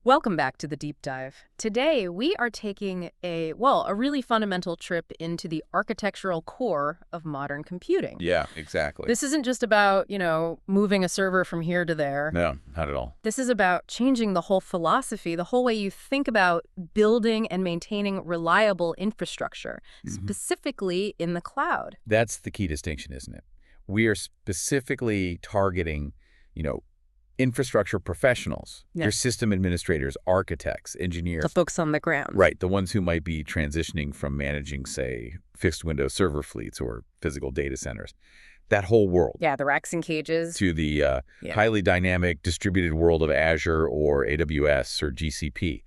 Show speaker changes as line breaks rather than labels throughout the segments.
Welcome back to the deep dive. Today, we are taking a really fundamental trip into the architectural core of modern computing.
Yeah, exactly.
This isn't just about, moving a server from here to there.
No, not at all.
This is about changing the whole philosophy, the whole way you think about building and maintaining reliable infrastructure, specifically in the cloud.
That's the key distinction, isn't it? We are specifically targeting, infrastructure professionals, your system administrators, architects, engineers.
The folks on the ground.
Right, the ones who might be transitioning from managing, say, fixed window server fleets or physical data centers. That whole world.
Yeah, the racks and cages.
To the highly dynamic distributed world of Azure or AWS or GCP.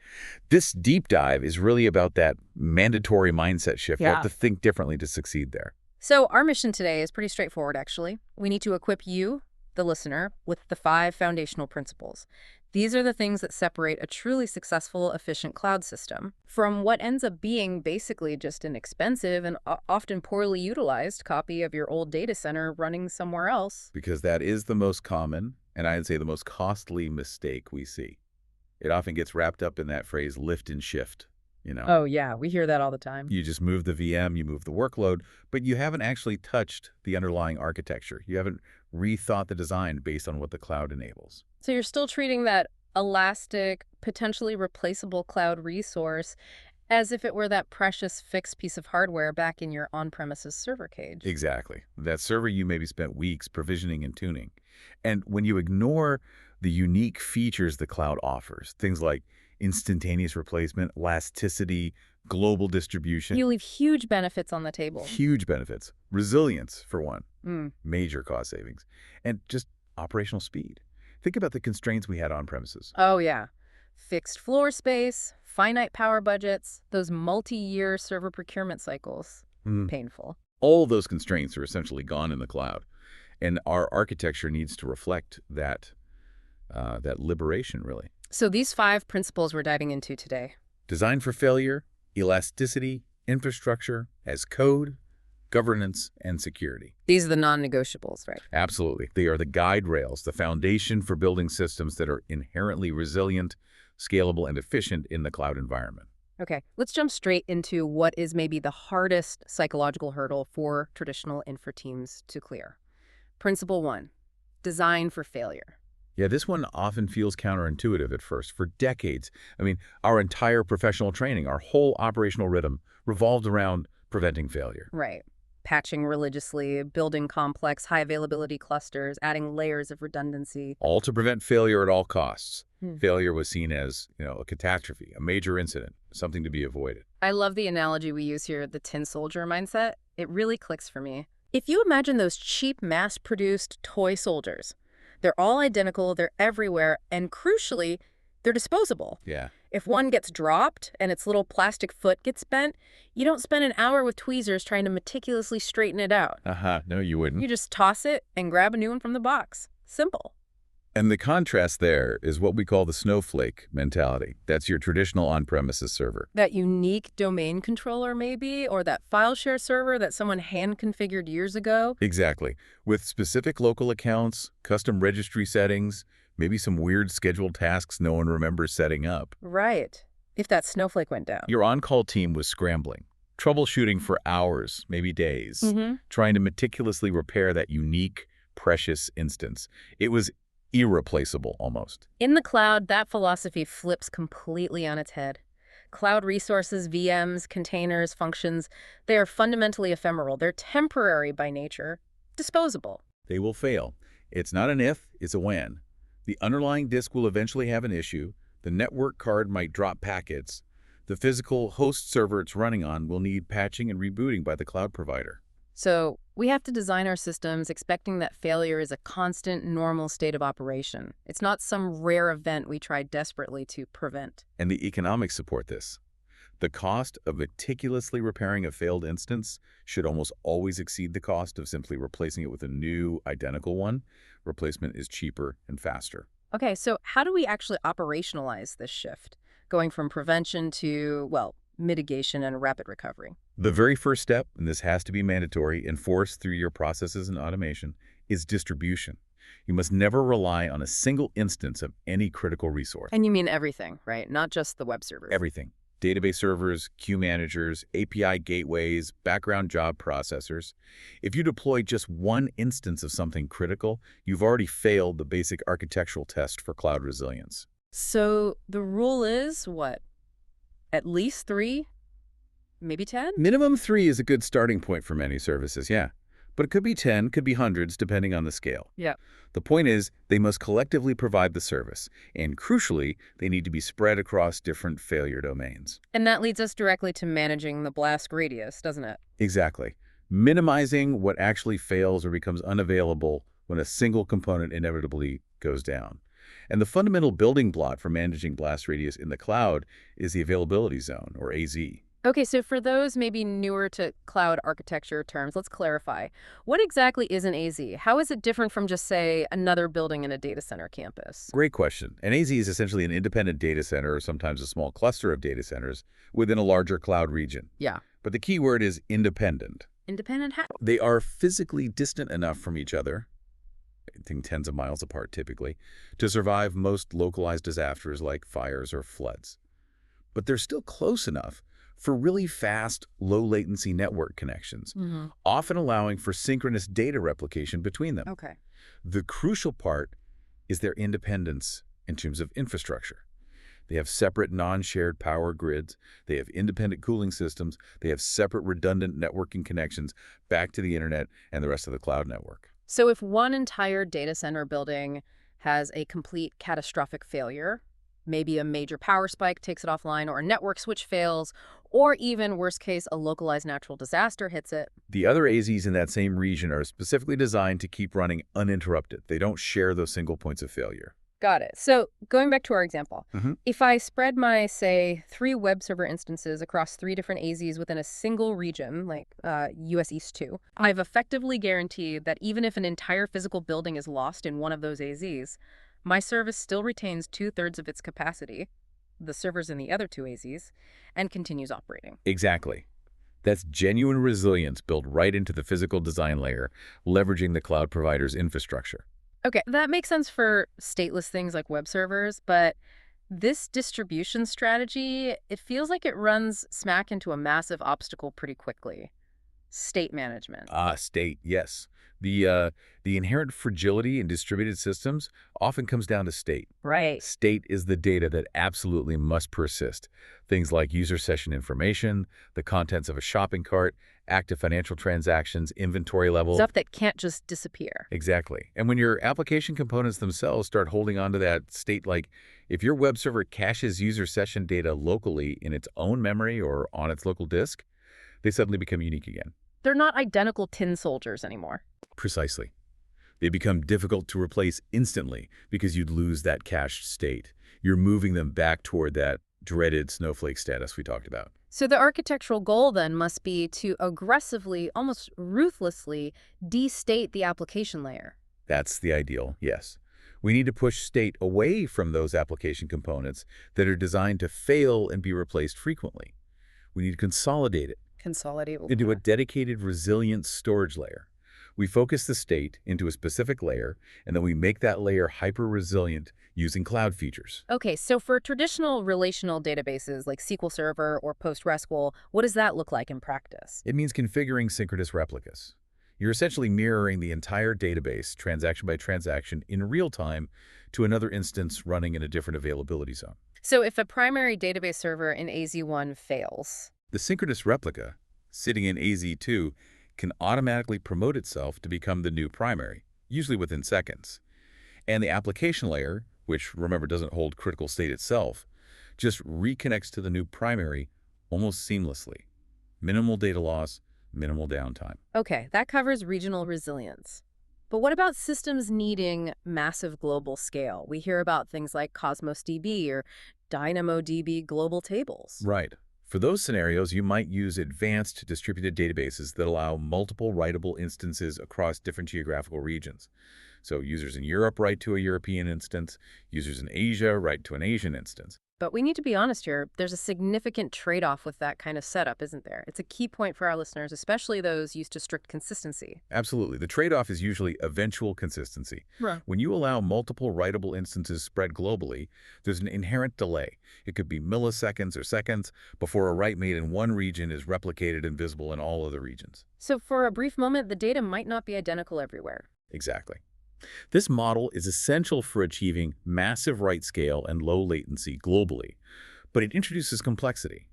This deep dive is really about that mandatory mindset shift. You have to think differently to succeed there.
So our mission today is pretty straightforward, actually. We need to equip you, the listener, with the 5 foundational principles. These are the things that separate a truly successful, efficient cloud system from what ends up being basically just an expensive and often poorly utilized copy of your old data center running somewhere else.
Because that is the most common, and I'd say the most costly mistake we see. It often gets wrapped up in that phrase, lift and shift.
Oh, yeah, we hear that all the time.
You just move the VM, you move the workload, but you haven't actually touched the underlying architecture. You haven't rethought the design based on what the cloud enables.
So you're still treating that elastic, potentially replaceable cloud resource as if it were that precious fixed piece of hardware back in your on-premises server cage.
Exactly. That server you maybe spent weeks provisioning and tuning. And when you ignore the unique features the cloud offers, things like instantaneous replacement, elasticity, global distribution.
You leave huge benefits on the table.
Huge benefits. Resilience, for one. Major cost savings. And just operational speed. Think about the constraints we had on premises.
Oh, yeah. Fixed floor space, finite power budgets, those multi-year server procurement cycles. Painful.
All those constraints are essentially gone in the cloud. And our architecture needs to reflect that liberation, really.
So these 5 principles we're diving into today.
Design for failure, elasticity, infrastructure as code, governance, and security.
These are the non-negotiables, right?
Absolutely. They are the guide rails, the foundation for building systems that are inherently resilient, scalable, and efficient in the cloud environment.
Okay, let's jump straight into what is maybe the hardest psychological hurdle for traditional infra teams to clear. Principle 1, design for failure.
Yeah, this one often feels counterintuitive at first. For decades, our entire professional training, our whole operational rhythm revolved around preventing failure.
Right. Patching religiously, building complex, high-availability clusters, adding layers of redundancy.
All to prevent failure at all costs. Failure was seen as, a catastrophe, a major incident, something to be avoided.
I love the analogy we use here, the tin soldier mindset. It really clicks for me. If you imagine those cheap, mass-produced toy soldiers, they're all identical, they're everywhere, and crucially, they're disposable.
Yeah.
If one gets dropped and its little plastic foot gets bent, you don't spend an hour with tweezers trying to meticulously straighten it out.
No, you wouldn't.
You just toss it and grab a new one from the box. Simple.
And the contrast there is what we call the snowflake mentality. That's your traditional on-premises server.
That unique domain controller maybe, or that file share server that someone hand-configured years ago.
Exactly. With specific local accounts, custom registry settings, maybe some weird scheduled tasks no one remembers setting up.
Right. If that snowflake went down.
Your on-call team was scrambling, troubleshooting for hours, maybe days, trying to meticulously repair that unique, precious instance. It was irreplaceable almost.
In the cloud, that philosophy flips completely on its head. Cloud resources, VMs, containers, functions, they are fundamentally ephemeral. They're temporary by nature, disposable.
They will fail. It's not an if, it's a when. The underlying disk will eventually have an issue. The network card might drop packets. The physical host server it's running on will need patching and rebooting by the cloud provider.
So we have to design our systems expecting that failure is a constant, normal state of operation. It's not some rare event we try desperately to prevent.
And the economics support this. The cost of meticulously repairing a failed instance should almost always exceed the cost of simply replacing it with a new, identical one. Replacement is cheaper and faster.
Okay, so how do we actually operationalize this shift, going from prevention to, mitigation and rapid recovery?
The very first step, and this has to be mandatory, enforced through your processes and automation, is distribution. You must never rely on a single instance of any critical resource.
And you mean everything, right? Not just the web servers.
Everything. Database servers, queue managers, API gateways, background job processors. If you deploy just one instance of something critical, you've already failed the basic architectural test for cloud resilience.
So the rule is what? At least 3? Maybe 10?
Minimum 3 is a good starting point for many services, yeah. But it could be 10, could be hundreds, depending on the scale.
Yeah.
The point is, they must collectively provide the service, and crucially, they need to be spread across different failure domains.
And that leads us directly to managing the blast radius, doesn't it?
Exactly. Minimizing what actually fails or becomes unavailable when a single component inevitably goes down. And the fundamental building block for managing blast radius in the cloud is the availability zone, or AZ.
Okay, so for those maybe newer to cloud architecture terms, let's clarify. What exactly is an AZ? How is it different from just, say, another building in a data center campus?
Great question. An AZ is essentially an independent data center, or sometimes a small cluster of data centers, within a larger cloud region.
Yeah.
But the key word is independent.
Independent how?
They are physically distant enough from each other, I think tens of miles apart typically, to survive most localized disasters like fires or floods. But they're still close enough for really fast, low-latency network connections, often allowing for synchronous data replication between them.
Okay.
The crucial part is their independence in terms of infrastructure. They have separate non-shared power grids, they have independent cooling systems, they have separate redundant networking connections back to the internet and the rest of the cloud network.
So if one entire data center building has a complete catastrophic failure, maybe a major power spike takes it offline, or a network switch fails, or even, worst case, a localized natural disaster hits it.
The other AZs in that same region are specifically designed to keep running uninterrupted. They don't share those single points of failure.
Got it. So going back to our example,
Mhm.
if I spread my, say, 3 web server instances across 3 different AZs within a single region, like US East 2, I've effectively guaranteed that even if an entire physical building is lost in one of those AZs, my service still retains 2/3 of its capacity, the servers in the other 2 AZs, and continues operating.
Exactly. That's genuine resilience built right into the physical design layer, leveraging the cloud provider's infrastructure.
Okay, that makes sense for stateless things like web servers, but this distribution strategy, it feels like it runs smack into a massive obstacle pretty quickly. State management.
State, yes. The inherent fragility in distributed systems often comes down to state.
Right.
State is the data that absolutely must persist. Things like user session information, the contents of a shopping cart, active financial transactions, inventory level.
Stuff that can't just disappear.
Exactly. And when your application components themselves start holding on to that state, like if your web server caches user session data locally in its own memory or on its local disk, they suddenly become unique again.
They're not identical tin soldiers anymore.
Precisely. They become difficult to replace instantly because you'd lose that cached state. You're moving them back toward that dreaded snowflake status we talked about.
So the architectural goal then must be to aggressively, almost ruthlessly, destate the application layer.
That's the ideal, yes. We need to push state away from those application components that are designed to fail and be replaced frequently. We need to consolidate it
Consolidate.
into a dedicated resilient storage layer. We focus the state into a specific layer, and then we make that layer hyper-resilient using cloud features.
Okay, so for traditional relational databases like SQL Server or PostgreSQL, what does that look like in practice?
It means configuring synchronous replicas. You're essentially mirroring the entire database, transaction by transaction, in real time to another instance running in a different availability zone.
So if a primary database server in AZ1 fails,
The synchronous replica, sitting in AZ2, can automatically promote itself to become the new primary, usually within seconds. And the application layer, which remember doesn't hold critical state itself, just reconnects to the new primary almost seamlessly. Minimal data loss, minimal downtime.
okay, that covers regional resilience. But what about systems needing massive global scale? We hear about things like Cosmos DB or DynamoDB global tables.
Right. For those scenarios, you might use advanced distributed databases that allow multiple writable instances across different geographical regions. So users in Europe write to a European instance, users in Asia write to an Asian instance.
But we need to be honest here. There's a significant trade-off with that kind of setup, isn't there? It's a key point for our listeners, especially those used to strict consistency.
Absolutely. The trade-off is usually eventual consistency.
Right.
When you allow multiple writable instances spread globally, there's an inherent delay. It could be milliseconds or seconds before a write made in one region is replicated and visible in all other regions.
So for a brief moment, the data might not be identical everywhere.
Exactly. This model is essential for achieving massive write scale and low latency globally, but it introduces complexity.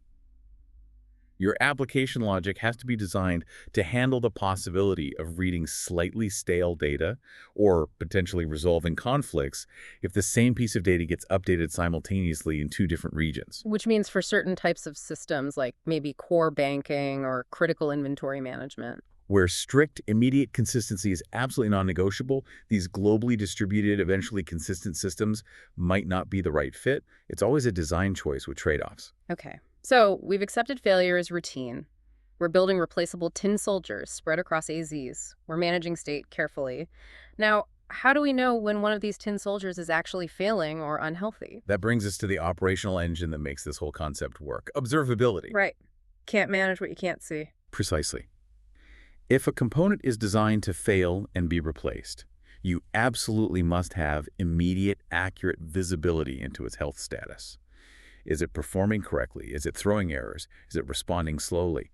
Your application logic has to be designed to handle the possibility of reading slightly stale data or potentially resolving conflicts if the same piece of data gets updated simultaneously in two different regions.
Which means for certain types of systems, like maybe core banking or critical inventory management.
Where strict, immediate consistency is absolutely non-negotiable, these globally distributed, eventually consistent systems might not be the right fit. It's always a design choice with trade-offs.
Okay. So we've accepted failure as routine. We're building replaceable tin soldiers spread across AZs. We're managing state carefully. Now, how do we know when one of these tin soldiers is actually failing or unhealthy?
That brings us to the operational engine that makes this whole concept work. Observability.
Right. Can't manage what you can't see.
Precisely. If a component is designed to fail and be replaced, you absolutely must have immediate, accurate visibility into its health status. Is it performing correctly? Is it throwing errors? Is it responding slowly?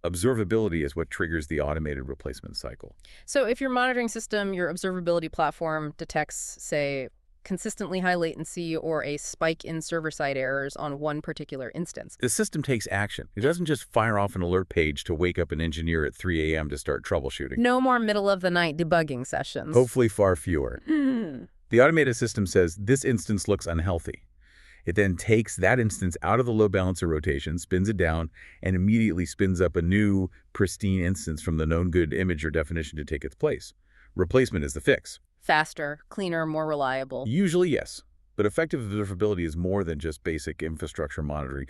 Observability is what triggers the automated replacement cycle.
So if your monitoring system, your observability platform detects, say, consistently high latency or a spike in server-side errors on one particular instance.
The system takes action. It doesn't just fire off an alert page to wake up an engineer at 3 a.m. to start troubleshooting.
No more middle-of-the-night debugging sessions.
Hopefully far fewer. The automated system says, this instance looks unhealthy. It then takes that instance out of the load balancer rotation, spins it down, and immediately spins up a new, pristine instance from the known good image or definition to take its place. Replacement is the fix.
Faster, cleaner, more reliable.
Usually, yes. But effective observability is more than just basic infrastructure monitoring,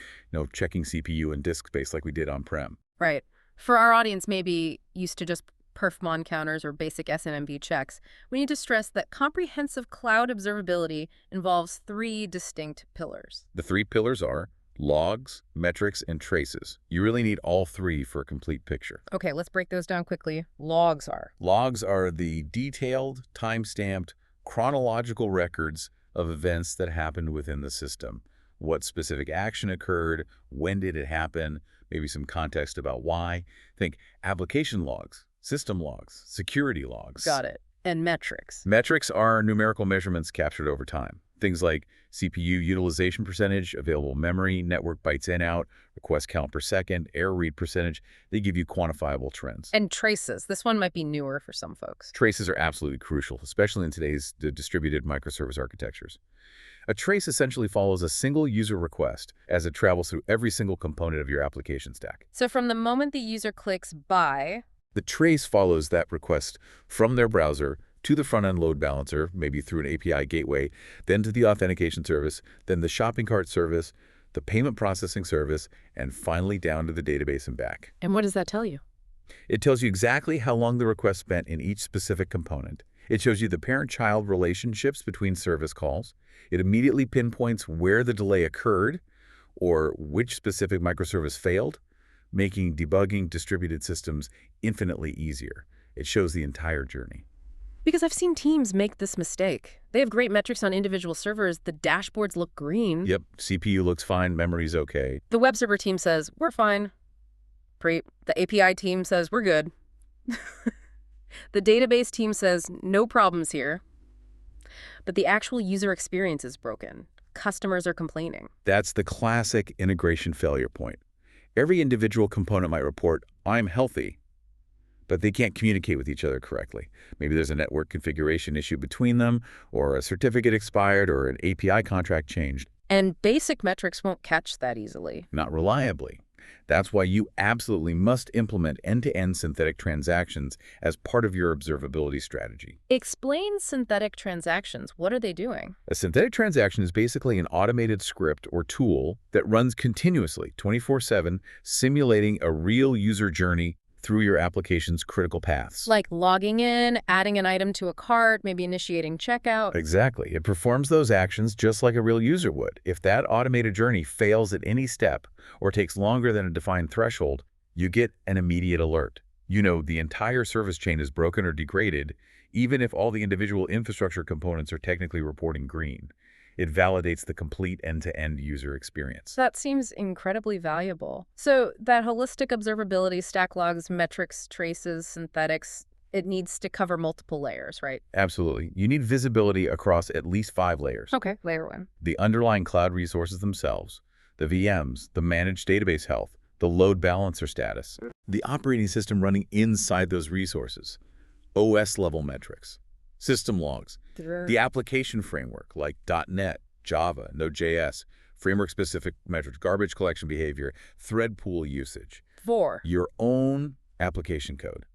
checking CPU and disk space like we did on-prem.
Right. For our audience maybe used to just perfmon counters or basic SNMP checks, we need to stress that comprehensive cloud observability involves three distinct pillars.
The three pillars are logs, metrics, and traces. You really need all three for a complete picture.
Okay, let's break those down quickly. Logs are.
Logs are the detailed, time-stamped, chronological records of events that happened within the system. What specific action occurred, when did it happen, maybe some context about why. Think application logs, system logs, security logs.
Got it. And metrics.
Metrics are numerical measurements captured over time. Things like CPU utilization percentage, available memory, network bytes in out, request count per second, error read percentage. They give you quantifiable trends.
And traces. This one might be newer for some folks.
Traces are absolutely crucial, especially in today's distributed microservice architectures. A trace essentially follows a single user request as it travels through every single component of your application stack.
So from the moment the user clicks buy,
the trace follows that request from their browser to the front-end load balancer, maybe through an API gateway, then to the authentication service, then the shopping cart service, the payment processing service, and finally down to the database and back.
And what does that tell you?
It tells you exactly how long the request spent in each specific component. It shows you the parent-child relationships between service calls. It immediately pinpoints where the delay occurred or which specific microservice failed, making debugging distributed systems infinitely easier. It shows the entire journey.
Because I've seen teams make this mistake. They have great metrics on individual servers. The dashboards look green.
Yep, CPU looks fine, memory's okay.
The web server team says, we're fine. The API team says, we're good. The database team says, no problems here. But the actual user experience is broken. Customers are complaining.
That's the classic integration failure point. Every individual component might report, I'm healthy, but they can't communicate with each other correctly. Maybe there's a network configuration issue between them, or a certificate expired, or an API contract changed.
And basic metrics won't catch that easily.
Not reliably. That's why you absolutely must implement end-to-end synthetic transactions as part of your observability strategy.
Explain synthetic transactions. What are they doing?
A synthetic transaction is basically an automated script or tool that runs continuously, 24/7, simulating a real user journey through your application's critical paths.
Like logging in, adding an item to a cart, maybe initiating checkout.
Exactly. It performs those actions just like a real user would. If that automated journey fails at any step or takes longer than a defined threshold, you get an immediate alert. You know the entire service chain is broken or degraded, even if all the individual infrastructure components are technically reporting green. It validates the complete end-to-end user experience.
That seems incredibly valuable. So that holistic observability, stack logs, metrics, traces, synthetics, it needs to cover multiple layers, right?
Absolutely. You need visibility across at least 5 layers.
Okay, layer 1.
The underlying cloud resources themselves, the VMs, the managed database health, the load balancer status, the operating system running inside those resources, OS-level metrics, system logs, the application framework like .NET, Java, Node.js, framework-specific metrics, garbage collection behavior, thread pool usage.
4.
Your own application code.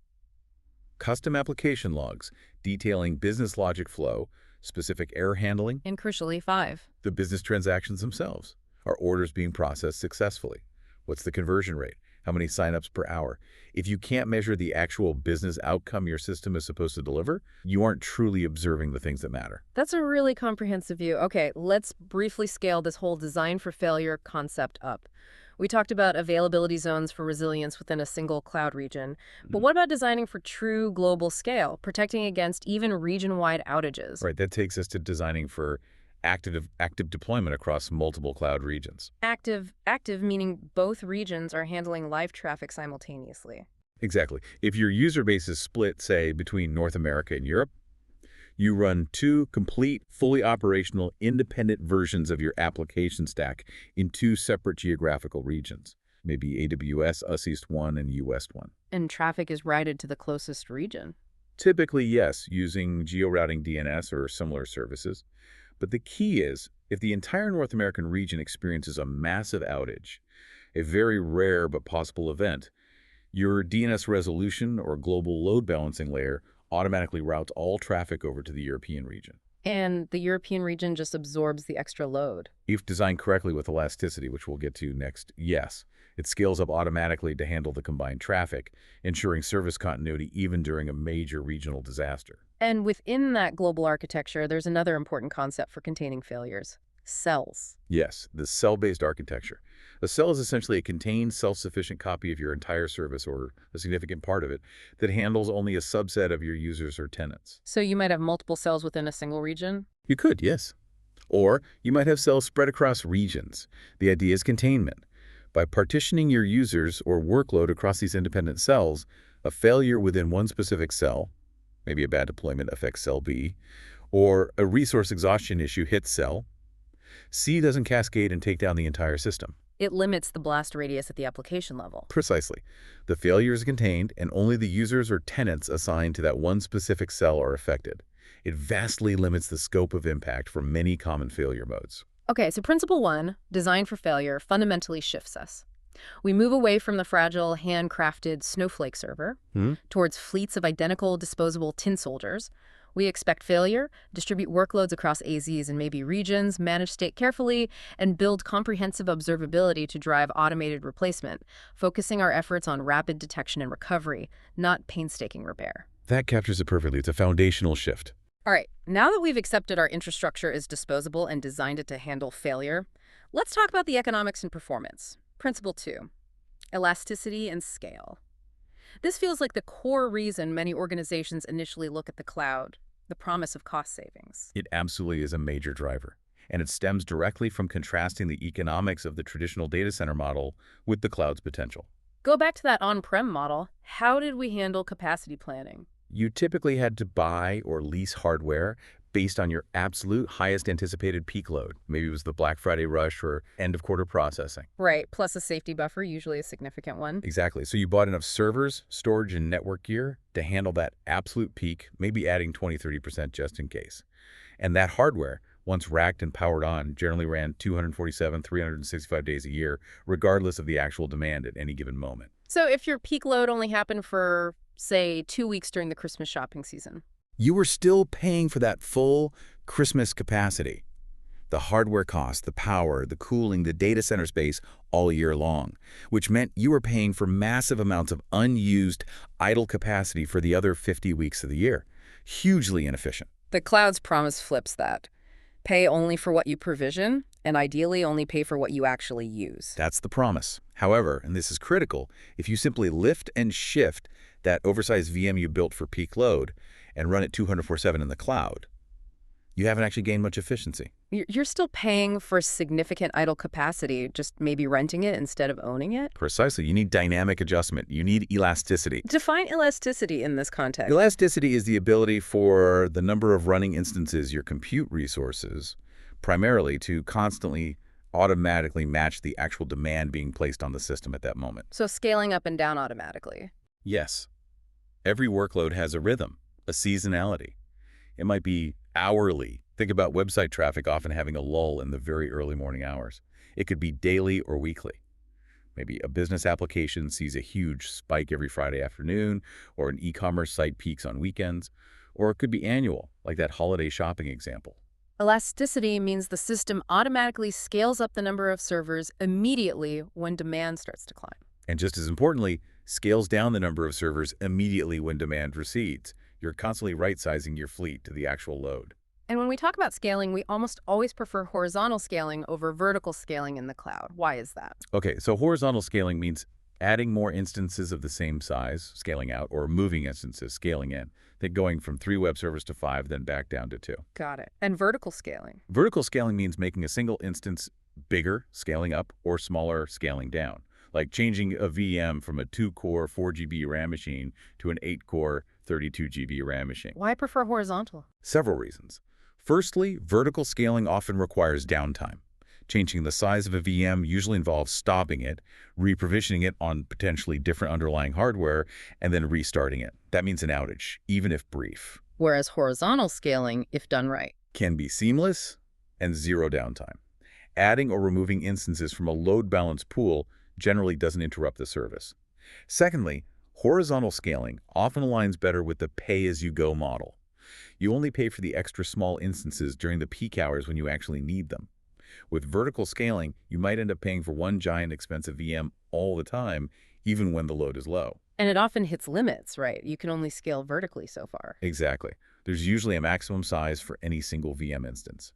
Custom application logs detailing business logic flow, specific error handling,
And crucially, 5.
the business transactions themselves. Are orders being processed successfully? What's the conversion rate? How many signups per hour? If you can't measure the actual business outcome your system is supposed to deliver, you aren't truly observing the things that matter.
That's a really comprehensive view. Okay, let's briefly scale this whole design for failure concept up. We talked about availability zones for resilience within a single cloud region. But what about designing for true global scale, protecting against even region-wide outages?
Right, that takes us to designing for active deployment across multiple cloud regions.
Active meaning both regions are handling live traffic simultaneously.
Exactly. If your user base is split, say, between North America and Europe, you run 2 complete, fully operational, independent versions of your application stack in 2 separate geographical regions, maybe AWS, US East 1, and US 1.
And traffic is routed to the closest region.
Typically, yes, using geo-routing DNS or similar services. But the key is, if the entire North American region experiences a massive outage, a very rare but possible event, your DNS resolution or global load balancing layer automatically routes all traffic over to the European region.
And the European region just absorbs the extra load.
If designed correctly with elasticity, which we'll get to next, yes, it scales up automatically to handle the combined traffic, ensuring service continuity even during a major regional disaster.
And within that global architecture, there's another important concept for containing failures: cells.
Yes, the cell-based architecture. A cell is essentially a contained, self-sufficient copy of your entire service or a significant part of it that handles only a subset of your users or tenants.
So you might have multiple cells within a single region?
You could, yes. Or you might have cells spread across regions. The idea is containment. By partitioning your users or workload across these independent cells, a failure within one specific cell, maybe a bad deployment affects cell B, or a resource exhaustion issue hits cell C, doesn't cascade and take down the entire system.
It limits the blast radius at the application level.
Precisely. The failure is contained, and only the users or tenants assigned to that one specific cell are affected. It vastly limits the scope of impact for many common failure modes.
Okay, so principle 1, design for failure, fundamentally shifts us. We move away from the fragile, handcrafted snowflake server towards fleets of identical, disposable tin soldiers. We expect failure, distribute workloads across AZs and maybe regions, manage state carefully, and build comprehensive observability to drive automated replacement, focusing our efforts on rapid detection and recovery, not painstaking repair.
That captures it perfectly. It's a foundational shift.
All right, now that we've accepted our infrastructure is disposable and designed it to handle failure, let's talk about the economics and performance. Principle 2, elasticity and scale. This feels like the core reason many organizations initially look at the cloud, the promise of cost savings.
It absolutely is a major driver, and it stems directly from contrasting the economics of the traditional data center model with the cloud's potential.
Go back to that on-prem model. How did we handle capacity planning?
You typically had to buy or lease hardware based on your absolute highest anticipated peak load. Maybe it was the Black Friday rush or end-of-quarter processing.
Right, plus a safety buffer, usually a significant one.
Exactly. So you bought enough servers, storage, and network gear to handle that absolute peak, maybe adding 20–30% just in case. And that hardware, once racked and powered on, generally ran 247, 365 days a year, regardless of the actual demand at any given moment.
So if your peak load only happened for, say, 2 weeks during the Christmas shopping season,
you were still paying for that full Christmas capacity. The hardware cost, the power, the cooling, the data center space all year long, which meant you were paying for massive amounts of unused, idle capacity for the other 50 weeks of the year. Hugely inefficient.
The cloud's promise flips that. Pay only for what you provision, and ideally only pay for what you actually use.
That's the promise. However, and this is critical, if you simply lift and shift that oversized VM you built for peak load and run it 24/7 in the cloud, you haven't actually gained much efficiency.
You're still paying for significant idle capacity, just maybe renting it instead of owning it?
Precisely. You need dynamic adjustment. You need elasticity.
Define elasticity in this context.
Elasticity is the ability for the number of running instances, your compute resources, primarily to constantly automatically match the actual demand being placed on the system at that moment.
So scaling up and down automatically.
Yes. Every workload has a rhythm, a seasonality. It might be hourly. Think about website traffic often having a lull in the very early morning hours. It could be daily or weekly. Maybe a business application sees a huge spike every Friday afternoon, or an e-commerce site peaks on weekends, or it could be annual, like that holiday shopping example.
Elasticity means the system automatically scales up the number of servers immediately when demand starts to climb.
And just as importantly, scales down the number of servers immediately when demand recedes. You're constantly right-sizing your fleet to the actual load.
And when we talk about scaling, we almost always prefer horizontal scaling over vertical scaling in the cloud. Why is that?
Okay, so horizontal scaling means adding more instances of the same size, scaling out, or moving instances, scaling in. Think going from 3 web servers to 5, then back down to 2.
Got it. And vertical scaling?
Vertical scaling means making a single instance bigger, scaling up, or smaller, scaling down. Like changing a VM from a 2-core 4 GB RAM machine to an 8-core 32 GB RAM machine.
Why prefer horizontal?
Several reasons. Firstly, vertical scaling often requires downtime. Changing the size of a VM usually involves stopping it, reprovisioning it on potentially different underlying hardware, and then restarting it. That means an outage, even if brief.
Whereas horizontal scaling, if done right,
can be seamless and zero downtime. Adding or removing instances from a load balance pool generally doesn't interrupt the service. Secondly, horizontal scaling often aligns better with the pay-as-you-go model. You only pay for the extra small instances during the peak hours when you actually need them. With vertical scaling, you might end up paying for one giant expensive VM all the time, even when the load is low.
And it often hits limits, right? You can only scale vertically so far.
Exactly. There's usually a maximum size for any single VM instance.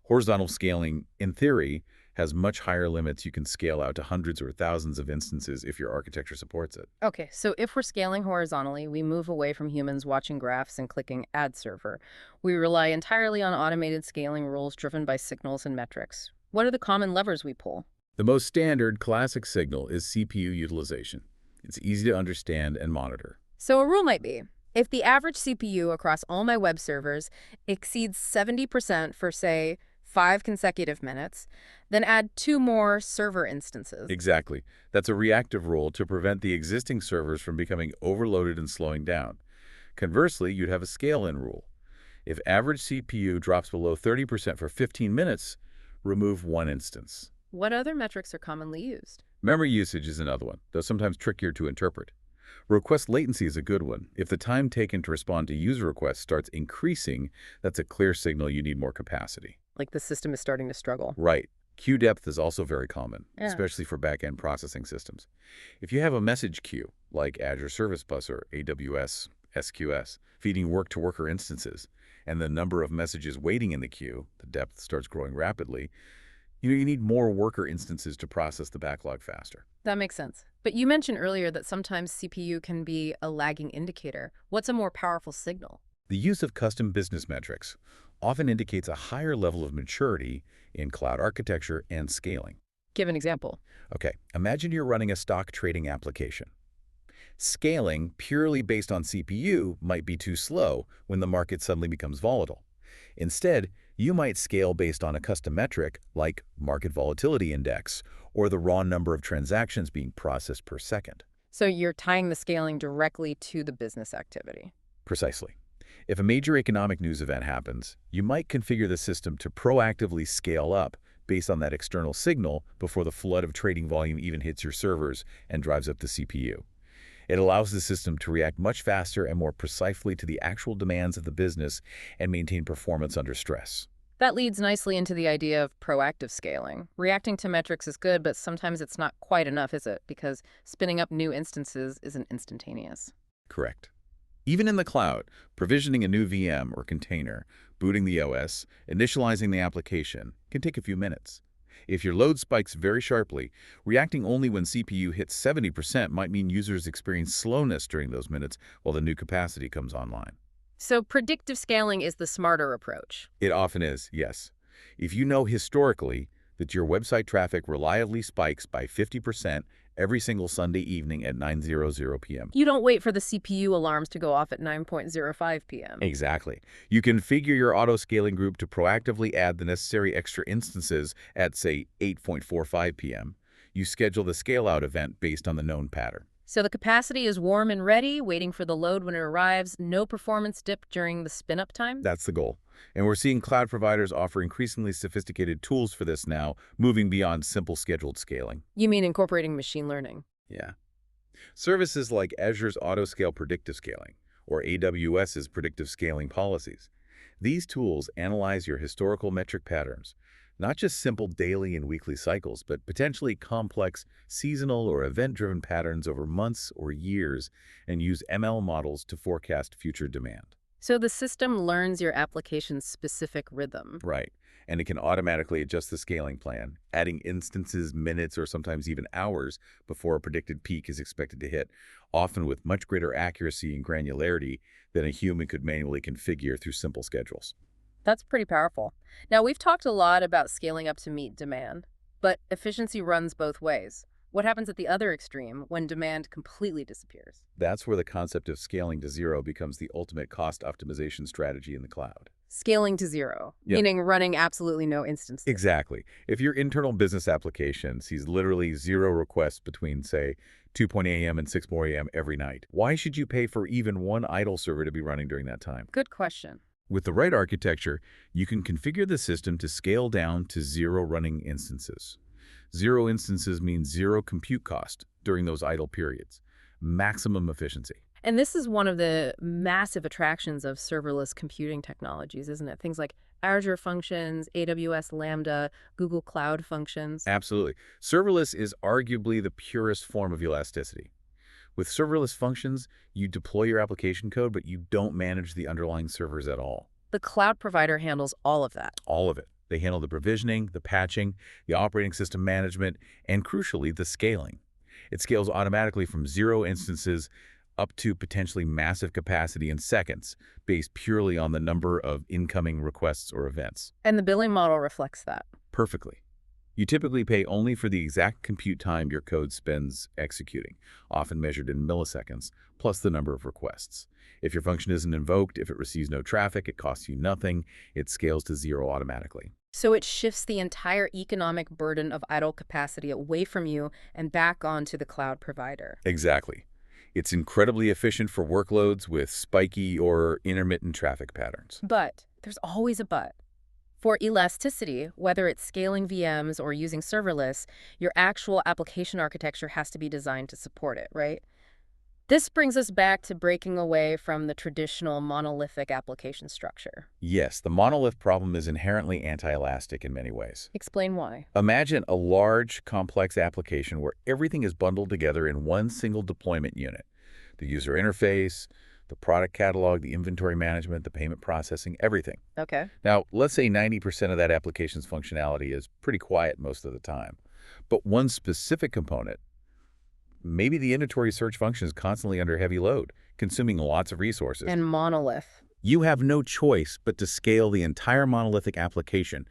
Horizontal scaling, in theory, has much higher limits. You can scale out to hundreds or thousands of instances if your architecture supports it.
Okay, so if we're scaling horizontally, we move away from humans watching graphs and clicking add server. We rely entirely on automated scaling rules driven by signals and metrics. What are the common levers we pull?
The most standard classic signal is CPU utilization. It's easy to understand and monitor.
So a rule might be, if the average CPU across all my web servers exceeds 70% for, say, 5 consecutive minutes, then add 2 more server instances.
Exactly. That's a reactive rule to prevent the existing servers from becoming overloaded and slowing down. Conversely, you'd have a scale-in rule. If average CPU drops below 30% for 15 minutes, remove 1 instance.
What other metrics are commonly used?
Memory usage is another one, though sometimes trickier to interpret. Request latency is a good one. If the time taken to respond to user requests starts increasing, that's a clear signal you need more capacity.
Like the system is starting to struggle.
Right. Queue depth is also very common,
Yeah.
especially for back-end processing systems. If you have a message queue, like Azure Service Bus or AWS SQS, feeding work-to-worker instances, and the number of messages waiting in the queue, the depth starts growing rapidly, you need more worker instances to process the backlog faster.
That makes sense. But you mentioned earlier that sometimes CPU can be a lagging indicator. What's a more powerful signal?
The use of custom business metrics often indicates a higher level of maturity in cloud architecture and scaling.
Give an example.
Okay, imagine you're running a stock trading application. Scaling purely based on CPU might be too slow when the market suddenly becomes volatile. Instead, you might scale based on a custom metric like market volatility index or the raw number of transactions being processed per second.
So you're tying the scaling directly to the business activity.
Precisely. If a major economic news event happens, you might configure the system to proactively scale up based on that external signal before the flood of trading volume even hits your servers and drives up the CPU. It allows the system to react much faster and more precisely to the actual demands of the business and maintain performance under stress.
That leads nicely into the idea of proactive scaling. Reacting to metrics is good, but sometimes it's not quite enough, is it? Because spinning up new instances isn't instantaneous.
Correct. Even in the cloud, provisioning a new VM or container, booting the OS, initializing the application can take a few minutes. If your load spikes very sharply, reacting only when CPU hits 70% might mean users experience slowness during those minutes while the new capacity comes online.
So predictive scaling is the smarter approach.
It often is, yes. If you know historically that your website traffic reliably spikes by 50% every single Sunday evening at 9:00 p.m.
You don't wait for the CPU alarms to go off at 9:05 p.m.
Exactly. You configure your auto-scaling group to proactively add the necessary extra instances at, say, 8:45 p.m. You schedule the scale-out event based on the known pattern.
So the capacity is warm and ready, waiting for the load when it arrives, no performance dip during the spin-up time?
That's the goal. And we're seeing cloud providers offer increasingly sophisticated tools for this now, moving beyond simple scheduled scaling.
You mean incorporating machine learning?
Yeah. Services like Azure's Autoscale Predictive Scaling, or AWS's Predictive Scaling Policies. These tools analyze your historical metric patterns, not just simple daily and weekly cycles, but potentially complex seasonal or event-driven patterns over months or years, and use ML models to forecast future demand.
So the system learns your application's specific rhythm.
Right. And it can automatically adjust the scaling plan, adding instances, minutes, or sometimes even hours before a predicted peak is expected to hit, often with much greater accuracy and granularity than a human could manually configure through simple schedules.
That's pretty powerful. Now, we've talked a lot about scaling up to meet demand, but efficiency runs both ways. What happens at the other extreme when demand completely disappears?
That's where the concept of scaling to zero becomes the ultimate cost optimization strategy in the cloud.
Scaling to zero,
Yep.
meaning running absolutely no instances.
Exactly. If your internal business application sees literally zero requests between, say, 2 a.m. and 6 a.m. every night, why should you pay for even one idle server to be running during that time?
Good question.
With the right architecture, you can configure the system to scale down to zero running instances. Zero instances means zero compute cost during those idle periods. Maximum efficiency.
And this is one of the massive attractions of serverless computing technologies, isn't it? Things like Azure Functions, AWS Lambda, Google Cloud Functions.
Absolutely. Serverless is arguably the purest form of elasticity. With serverless functions, you deploy your application code, but you don't manage the underlying servers at all.
The cloud provider handles all of that.
All of it. They handle the provisioning, the patching, the operating system management, and crucially, the scaling. It scales automatically from zero instances up to potentially massive capacity in seconds, based purely on the number of incoming requests or events.
And the billing model reflects that.
Perfectly. You typically pay only for the exact compute time your code spends executing, often measured in milliseconds, plus the number of requests. If your function isn't invoked, if it receives no traffic, it costs you nothing. It scales to zero automatically.
So it shifts the entire economic burden of idle capacity away from you and back onto the cloud provider.
Exactly. It's incredibly efficient for workloads with spiky or intermittent traffic patterns.
But there's always a but. For elasticity, whether it's scaling VMs or using serverless, your actual application architecture has to be designed to support it, right? This brings us back to breaking away from the traditional monolithic application structure.
Yes, the monolith problem is inherently anti-elastic in many ways.
Explain why.
Imagine a large, complex application where everything is bundled together in one single deployment unit. The user interface, the product catalog, the inventory management, the payment processing, everything.
Okay.
Now, let's say 90% of that application's functionality is pretty quiet most of the time. But one specific component, maybe the inventory search function, is constantly under heavy load, consuming lots of resources.
And monolith.
You have no choice but to scale the entire monolithic application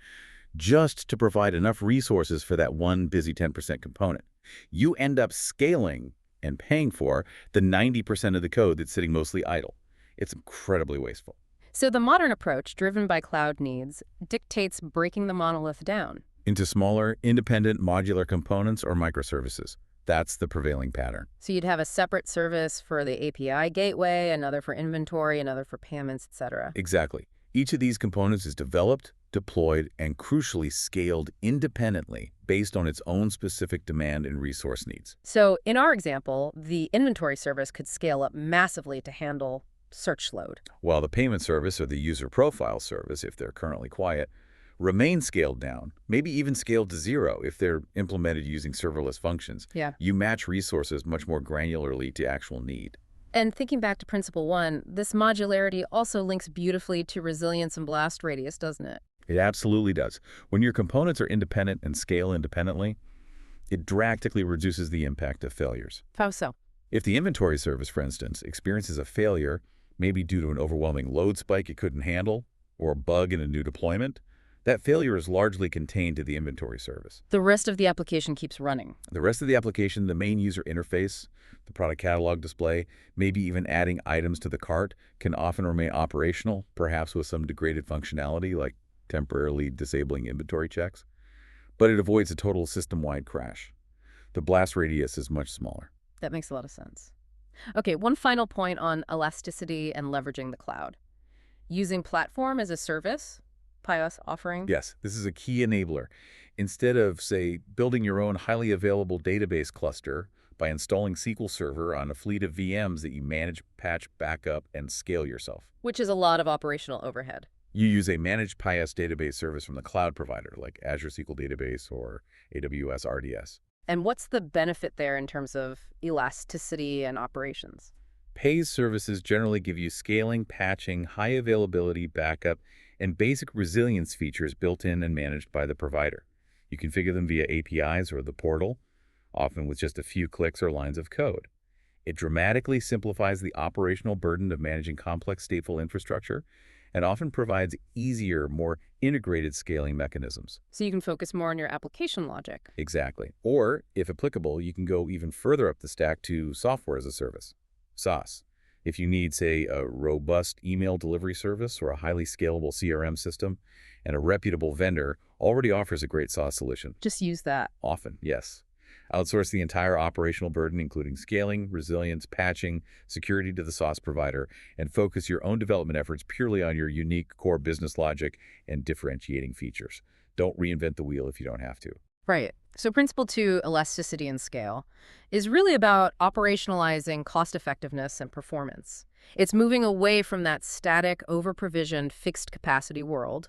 just to provide enough resources for that one busy 10% component. You end up scaling and paying for the 90% of the code that's sitting mostly idle. It's incredibly wasteful.
So the modern approach, driven by cloud needs, dictates breaking the monolith down.
Into smaller, independent, modular components or microservices. That's the prevailing pattern.
So you'd have a separate service for the API gateway, another for inventory, another for payments, etc.
Exactly. Each of these components is developed, deployed, and crucially scaled independently based on its own specific demand and resource needs.
So in our example, the inventory service could scale up massively to handle search load.
While the payment service or the user profile service, if they're currently quiet, remain scaled down, maybe even scaled to zero if they're implemented using serverless functions.
Yeah.
You match resources much more granularly to actual need.
And thinking back to Principle 1, this modularity also links beautifully to resilience and blast radius, doesn't it?
It absolutely does. When your components are independent and scale independently, it drastically reduces the impact of failures.
How so?
If the inventory service, for instance, experiences a failure, maybe due to an overwhelming load spike it couldn't handle, or a bug in a new deployment, that failure is largely contained to the inventory service.
The rest of the application keeps running.
The rest of the application, the main user interface, the product catalog display, maybe even adding items to the cart, can often remain operational, perhaps with some degraded functionality like temporarily disabling inventory checks. But it avoids a total system-wide crash. The blast radius is much smaller.
That makes a lot of sense. Okay, one final point on elasticity and leveraging the cloud. Using platform as a service, PaaS offering.
Yes, this is a key enabler. Instead of, say, building your own highly available database cluster by installing SQL Server on a fleet of VMs that you manage, patch, backup, and scale yourself.
Which is a lot of operational overhead.
You use a managed PaaS database service from the cloud provider, like Azure SQL Database or AWS RDS.
And what's the benefit there in terms of elasticity and operations?
PaaS services generally give you scaling, patching, high availability, backup, and basic resilience features built in and managed by the provider. You configure them via APIs or the portal, often with just a few clicks or lines of code. It dramatically simplifies the operational burden of managing complex stateful infrastructure and often provides easier, more integrated scaling mechanisms.
So you can focus more on your application logic.
Exactly. Or, if applicable, you can go even further up the stack to software as a service, SaaS. If you need, say, a robust email delivery service or a highly scalable CRM system, and a reputable vendor already offers a great SaaS solution.
Just use that.
Often, yes. Outsource the entire operational burden, including scaling, resilience, patching, security to the SaaS provider, and focus your own development efforts purely on your unique core business logic and differentiating features. Don't reinvent the wheel if you don't have to.
Right. So Principle 2, elasticity and scale, is really about operationalizing cost-effectiveness and performance. It's moving away from that static, over-provisioned, fixed-capacity world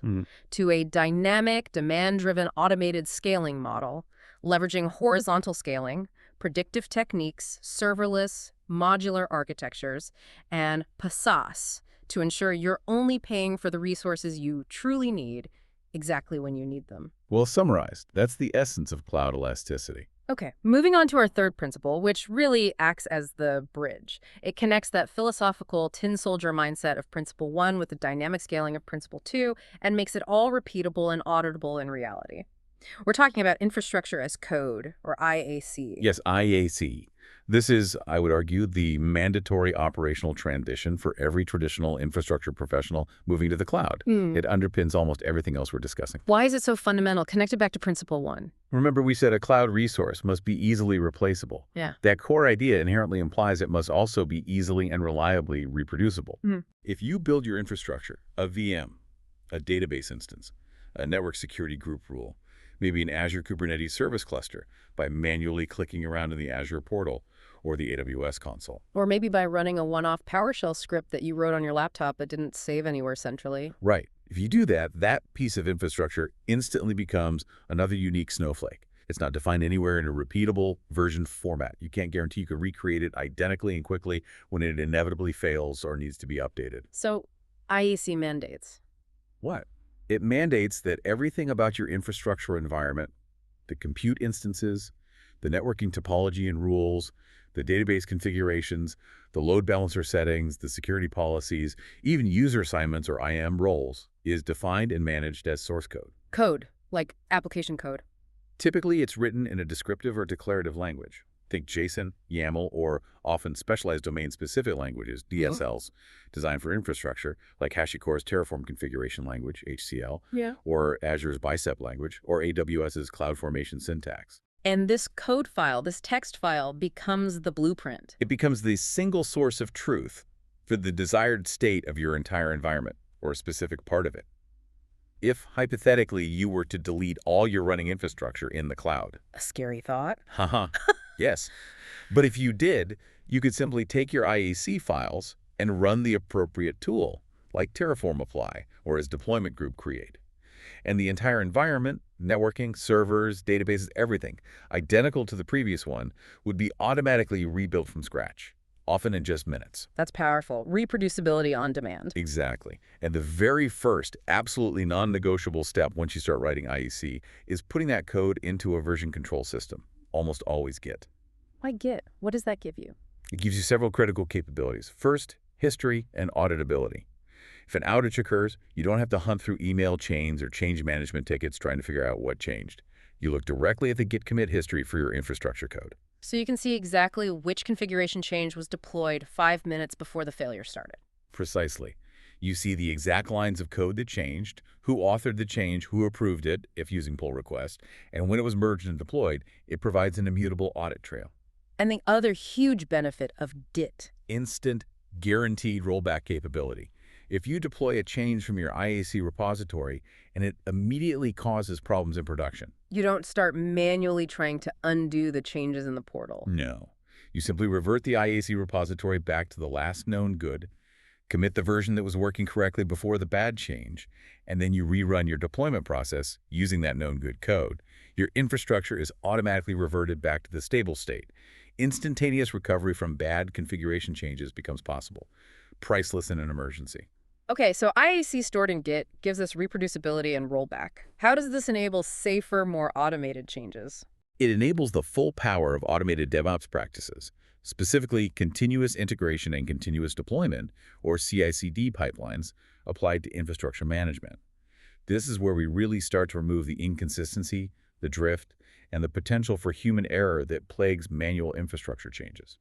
to a dynamic, demand-driven, automated scaling model, leveraging horizontal scaling, predictive techniques, serverless, modular architectures, and PaaS to ensure you're only paying for the resources you truly need exactly when you need them.
Well summarized, that's the essence of cloud elasticity.
Okay, moving on to our third principle, which really acts as the bridge. It connects that philosophical tin soldier mindset of Principle 1 with the dynamic scaling of Principle 2 and makes it all repeatable and auditable in reality. We're talking about infrastructure as code, or IAC.
Yes, IAC. This is, I would argue, the mandatory operational transition for every traditional infrastructure professional moving to the cloud. It underpins almost everything else we're discussing.
Why is it so fundamental? Connected back to Principle 1.
Remember, we said a cloud resource must be easily replaceable.
Yeah.
That core idea inherently implies it must also be easily and reliably reproducible. If you build your infrastructure, a VM, a database instance, a network security group rule, maybe an Azure Kubernetes service cluster by manually clicking around in the Azure portal or the AWS console.
Or maybe by running a one-off PowerShell script that you wrote on your laptop but didn't save anywhere centrally.
Right. If you do that, that piece of infrastructure instantly becomes another unique snowflake. It's not defined anywhere in a repeatable version format. You can't guarantee you can recreate it identically and quickly when it inevitably fails or needs to be updated.
So, IAC mandates.
What? It mandates that everything about your infrastructure environment, the compute instances, the networking topology and rules, the database configurations, the load balancer settings, the security policies, even user assignments or IAM roles, is defined and managed as source code.
Code, like application code.
Typically, it's written in a descriptive or declarative language. Think JSON, YAML, or often specialized domain-specific languages, DSLs, designed for infrastructure, like HashiCorp's Terraform Configuration Language, HCL, or Azure's Bicep language, or AWS's CloudFormation syntax.
And this code file, this text file, becomes the blueprint.
It becomes the single source of truth for the desired state of your entire environment, or a specific part of it. If, hypothetically, you were to delete all your running infrastructure in the cloud.
A scary thought.
Haha. Yes. But if you did, you could simply take your IAC files and run the appropriate tool, like Terraform apply or as deployment group create. And the entire environment, networking, servers, databases, everything, identical to the previous one, would be automatically rebuilt from scratch, often in just minutes.
That's powerful. Reproducibility on demand.
Exactly. And the very first, absolutely non-negotiable step once you start writing IEC is putting that code into a version control system, almost always Git.
Why Git? What does that give you?
It gives you several critical capabilities. First, history and auditability. If an outage occurs, you don't have to hunt through email chains or change management tickets trying to figure out what changed. You look directly at the Git commit history for your infrastructure code.
So you can see exactly which configuration change was deployed 5 minutes before the failure started.
Precisely. You see the exact lines of code that changed, who authored the change, who approved it, if using pull request, and when it was merged and deployed, it provides an immutable audit trail.
And the other huge benefit of Git.
Instant, guaranteed rollback capability. If you deploy a change from your IAC repository and it immediately causes problems in production.
You don't start manually trying to undo the changes in the portal.
No. You simply revert the IAC repository back to the last known good, commit the version that was working correctly before the bad change, and then you rerun your deployment process using that known good code. Your infrastructure is automatically reverted back to the stable state. Instantaneous recovery from bad configuration changes becomes possible. Priceless in an emergency.
Okay, so IAC stored in Git gives us reproducibility and rollback. How does this enable safer, more automated changes?
It enables the full power of automated DevOps practices, specifically continuous integration and continuous deployment, or CI/CD pipelines, applied to infrastructure management. This is where we really start to remove the inconsistency, the drift, and the potential for human error that plagues manual infrastructure changes.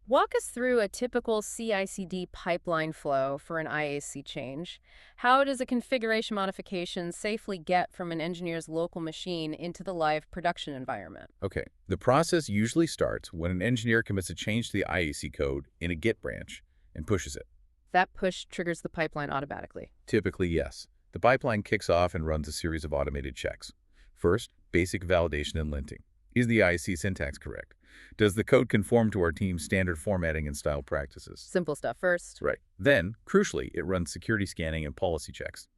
Walk us through a typical CI/CD pipeline flow for an IAC change. How does a configuration modification safely get from an engineer's local machine into the live production environment?
Okay, the process usually starts when an engineer commits a change to the IAC code in a Git branch and pushes it.
That push triggers the pipeline automatically.
Typically, yes. The pipeline kicks off and runs a series of automated checks. First, basic validation and linting. Is the IAC syntax correct? Does the code conform to our team's standard formatting and style practices?
Simple stuff first.
Right. Then, crucially, it runs security scanning and policy checks.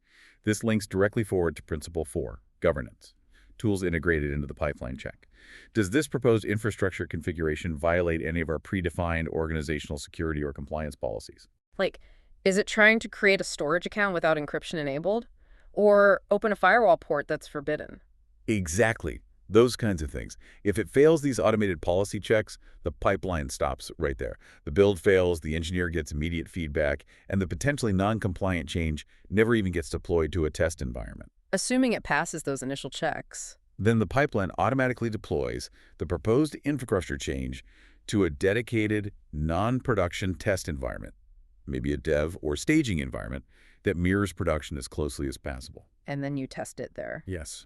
This links directly forward to Principle 4, governance. Tools integrated into the pipeline check. Does this proposed infrastructure configuration violate any of our predefined organizational security or compliance policies?
Like, is it trying to create a storage account without encryption enabled? Or open a firewall port that's forbidden?
Exactly. Those kinds of things. If it fails these automated policy checks, the pipeline stops right there. The build fails, the engineer gets immediate feedback, and the potentially non-compliant change never even gets deployed to a test environment.
Assuming it passes those initial checks.
Then the pipeline automatically deploys the proposed infrastructure change to a dedicated, non-production test environment, maybe a dev or staging environment that mirrors production as closely as possible.
And then you test it there.
Yes.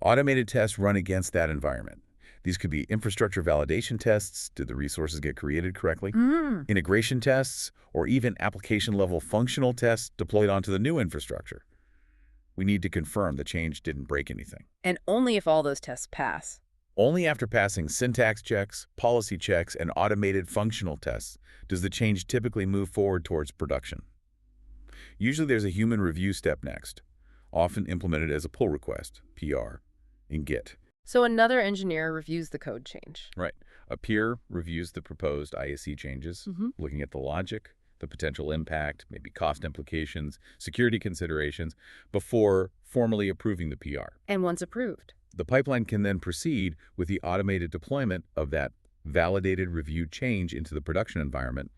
Automated tests run against that environment. These could be infrastructure validation tests. Did the resources get created correctly? Integration tests, or even application-level functional tests deployed onto the new infrastructure. We need to confirm the change didn't break anything.
And only if all those tests pass.
Only after passing syntax checks, policy checks, and automated functional tests does the change typically move forward towards production. Usually there's a human review step next, often implemented as a pull request, PR, in Git.
So another engineer reviews the code change.
Right. A peer reviews the proposed IAC changes, looking at the logic, the potential impact, maybe cost implications, security considerations, before formally approving the PR.
And once approved,
The pipeline can then proceed with the automated deployment of that validated reviewed change into the production environment,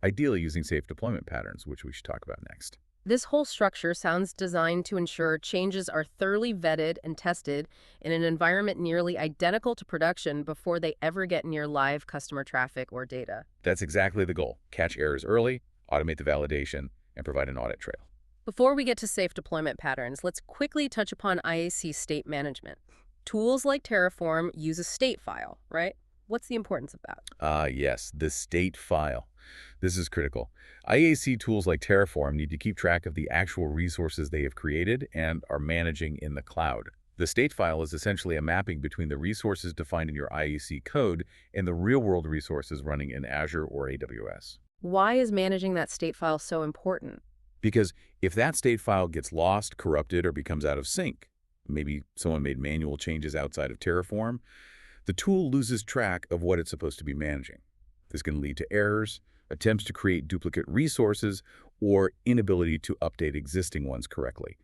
ideally using safe deployment patterns, which we should talk about next.
this whole structure sounds designed to ensure changes are thoroughly vetted and tested in an environment nearly identical to production before they ever get near live customer traffic or data.
That's exactly the goal. Catch errors early, automate the validation, and provide an audit trail.
Before we get to safe deployment patterns, let's quickly touch upon IAC state management. Tools like Terraform use a state file, right? What's the importance of that?
Yes, the state file. This is critical. IAC tools like Terraform need to keep track of the actual resources they have created and are managing in the cloud. The state file is essentially a mapping between the resources defined in your IAC code and the real-world resources running in Azure or AWS.
Why is managing that state file so important?
Because if that state file gets lost, corrupted, or becomes out of sync, maybe someone made manual changes outside of Terraform, the tool loses track of what it's supposed to be managing. This can lead to errors, attempts to create duplicate resources, or inability to update existing ones correctly.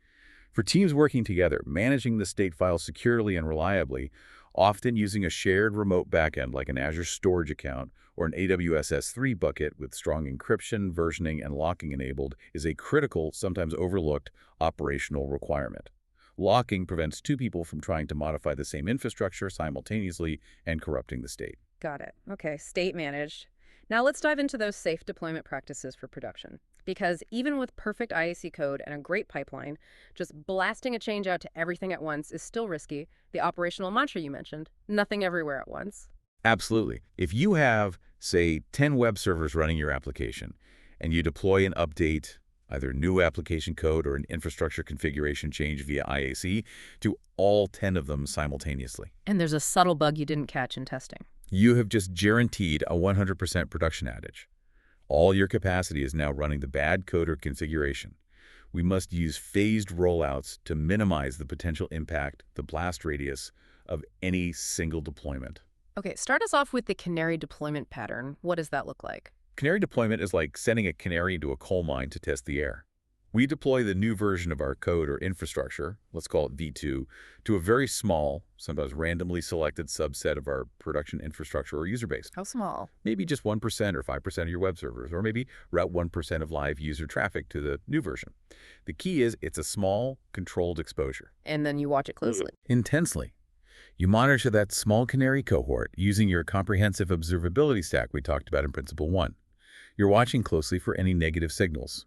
For teams working together, managing the state file securely and reliably, often using a shared remote backend like an Azure storage account or an AWS S3 bucket with strong encryption, versioning, and locking enabled, is a critical, sometimes overlooked, operational requirement. Locking prevents two people from trying to modify the same infrastructure simultaneously and corrupting the state.
Got it. Okay, state managed. Now let's dive into those safe deployment practices for production. Because even with perfect IAC code and a great pipeline, just blasting a change out to everything at once is still risky. The operational mantra you mentioned, nothing everywhere at once.
Absolutely. If you have, say, 10 web servers running your application, and you deploy and update either new application code or an infrastructure configuration change via IAC to all 10 of them simultaneously,
And there's a subtle bug you didn't catch in testing.
you have just guaranteed a 100% production outage. All your capacity is now running the bad code or configuration. We must use phased rollouts to minimize the potential impact, the blast radius, of any single deployment.
Okay, start us off with the canary deployment pattern. What does that look like?
Canary deployment is like sending a canary into a coal mine to test the air. We deploy the new version of our code or infrastructure, let's call it V2, to a very small, sometimes randomly selected subset of our production infrastructure or user base.
How small?
Maybe just 1% or 5% of your web servers, or maybe route 1% of live user traffic to the new version. The key is it's a small, controlled exposure.
And then you watch it closely.
Intensely. You monitor that small canary cohort using your comprehensive observability stack we talked about in Principle 1. You're watching closely for any negative signals,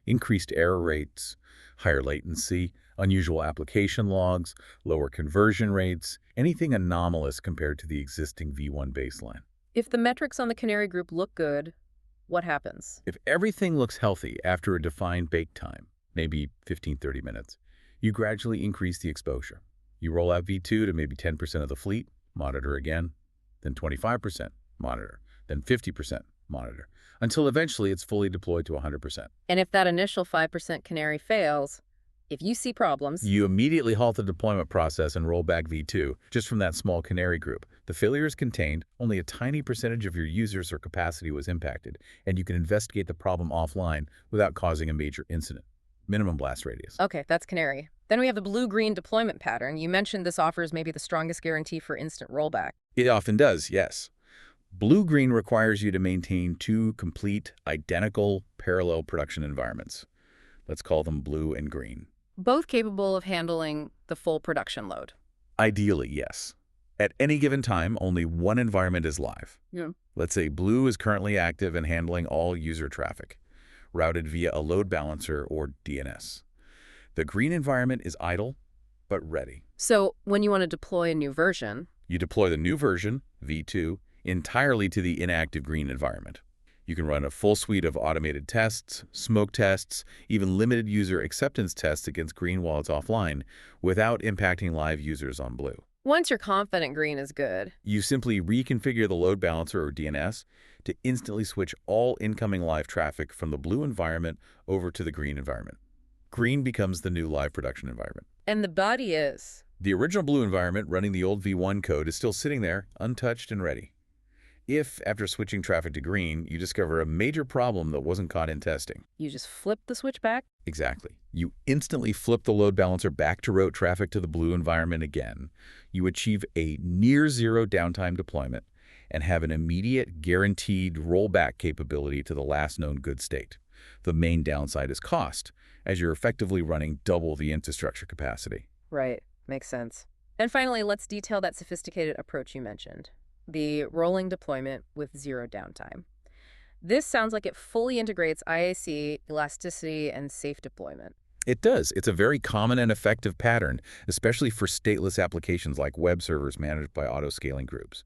increased error rates, higher latency, unusual application logs, lower conversion rates, anything anomalous compared to the existing V1 baseline.
If the metrics on the canary group look good, what happens?
If everything looks healthy after a defined bake time, maybe 15-30 minutes, you gradually increase the exposure. You roll out V2 to maybe 10% of the fleet, monitor again, then 25%, monitor, then 50%, monitor, until eventually it's fully deployed to 100%.
And if that initial 5% canary fails, if you see problems,
You immediately halt the deployment process and roll back V2 just from that small canary group. The failure is contained, only a tiny percentage of your users or capacity was impacted, and you can investigate the problem offline without causing a major incident. Minimum blast radius.
okay, that's canary. Then we have the blue-green deployment pattern. You mentioned this offers maybe the strongest guarantee for instant rollback.
It often does, yes. Blue-green requires you to maintain two complete, identical, parallel production environments. Let's call them blue and green.
Both capable of handling the full production load.
Ideally, yes. At any given time, only one environment is live.
Yeah.
Let's say blue is currently active and handling all user traffic, routed via a load balancer or DNS. The green environment is idle, but ready.
So when you want to deploy a new version,
You deploy the new version, V2, entirely to the inactive green environment. You can run a full suite of automated tests, smoke tests, even limited user acceptance tests against green while it's offline, without impacting live users on blue.
once you're confident green is good,
You simply reconfigure the load balancer or DNS to instantly switch all incoming live traffic from the blue environment over to the green environment. Green becomes the new live production environment.
and the body is.
The original blue environment running the old V1 code is still sitting there, untouched and ready. If, after switching traffic to green, you discover a major problem that wasn't caught in testing.
You just flip the switch back.
Exactly. You instantly flip the load balancer back to route traffic to the blue environment again. You achieve a near-zero downtime deployment and have an immediate, guaranteed rollback capability to the last known good state. The main downside is cost, as you're effectively running double the infrastructure capacity.
Right, makes sense. And finally, let's detail that sophisticated approach you mentioned, the rolling deployment with zero downtime. This sounds like it fully integrates IAC, elasticity, and safe deployment.
It does. It's a very common and effective pattern, especially for stateless applications like web servers managed by auto-scaling groups.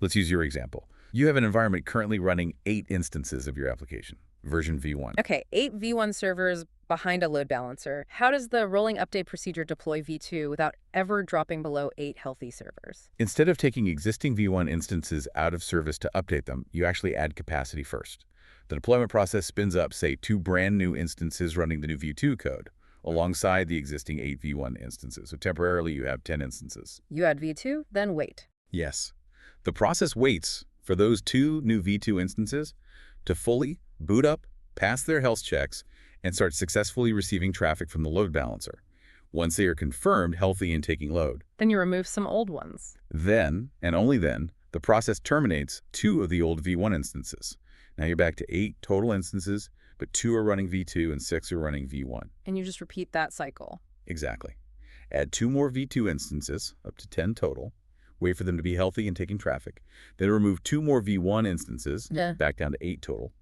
Let's use your example. You have an environment currently running 8 instances of your application, version V1.
Okay, 8 V1 servers behind a load balancer. How does the rolling update procedure deploy V2 without ever dropping below 8 healthy servers?
Instead of taking existing V1 instances out of service to update them, you actually add capacity first. The deployment process spins up, say, 2 brand new instances running the new v2 code alongside the existing 8 v1 instances. So temporarily, you have 10 instances.
You add V2, then wait.
Yes. The process waits for those 2 new v2 instances to fully boot up, pass their health checks, and start successfully receiving traffic from the load balancer. Once they are confirmed healthy and taking load,
Then you remove some old ones.
then, and only then, the process terminates 2 of the old v1 instances. Now you're back to 8 total instances, but 2 are running v2 and 6 are running v1.
And you just repeat that cycle.
Exactly. Add 2 more v2 instances, up to 10 total. Wait for them to be healthy and taking traffic. Then remove 2 more v1 instances, back down to 8 total.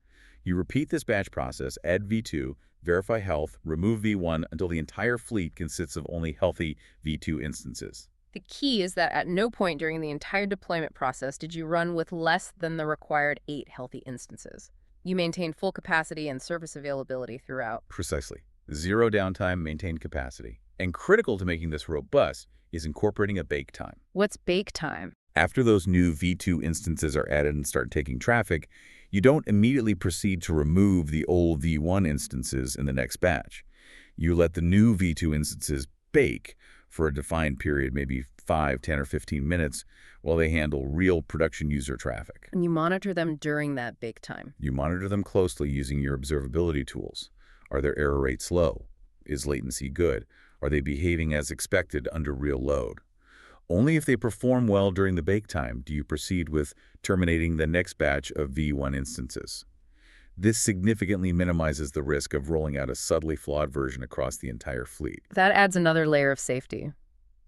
You repeat this batch process, add v2, verify health, remove v1 until the entire fleet consists of only healthy v2 instances.
The key is that at no point during the entire deployment process did you run with less than the required 8 healthy instances. You maintain full capacity and service availability throughout.
Precisely. 0 downtime, maintained capacity. And critical to making this robust is incorporating a bake time.
What's bake time?
After those new v2 instances are added and start taking traffic, you don't immediately proceed to remove the old v1 instances in the next batch. You let the new v2 instances bake for a defined period, maybe 5, 10, or 15 minutes, while they handle real production user traffic.
And you monitor them during that bake time.
You monitor them closely using your observability tools. Are their error rates low? Is latency good? Are they behaving as expected under real load? Only if they perform well during the bake time do you proceed with terminating the next batch of v1 instances. This significantly minimizes the risk of rolling out a subtly flawed version across the entire fleet.
That adds another layer of safety.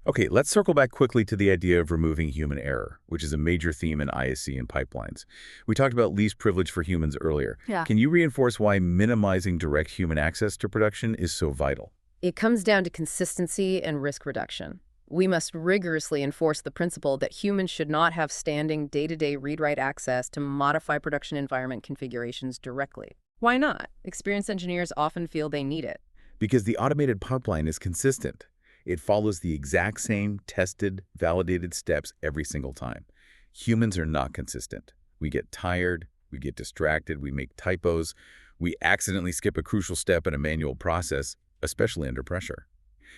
Okay, let's circle back quickly to the idea of removing human error, which is a major theme in ISC and pipelines. We talked about least privilege for humans earlier.
Yeah.
Can you reinforce why minimizing direct human access to production is so vital?
It comes down to consistency and risk reduction. We must rigorously enforce the principle that humans should not have standing day-to-day read-write access to modify production environment configurations directly. Why not? Experienced engineers often feel they need it.
Because the automated pipeline is consistent. It follows the exact same tested, validated steps every single time. Humans are not consistent. We get tired, we get distracted, we make typos, we accidentally skip a crucial step in a manual process, especially under pressure.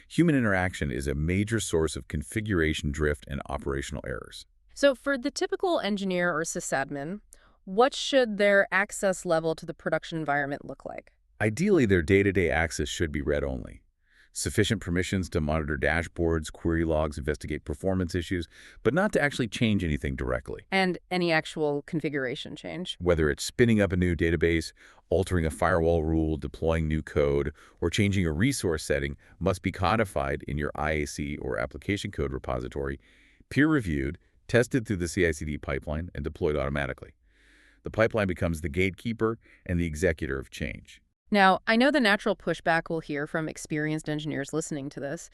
Human interaction is a major source of configuration drift and operational errors.
So for the typical engineer or sysadmin, what should their access level to the production environment look like?
Ideally, their day-to-day access should be read-only. Sufficient permissions to monitor dashboards, query logs, investigate performance issues, but not to actually change anything directly.
And any actual configuration change?
Whether it's spinning up a new database, altering a firewall rule, deploying new code, or changing a resource setting must be codified in your IAC or application code repository, peer-reviewed, tested through the CI/CD pipeline, and deployed automatically. The pipeline becomes the gatekeeper and the executor of change.
Now, I know the natural pushback we'll hear from experienced engineers listening to this.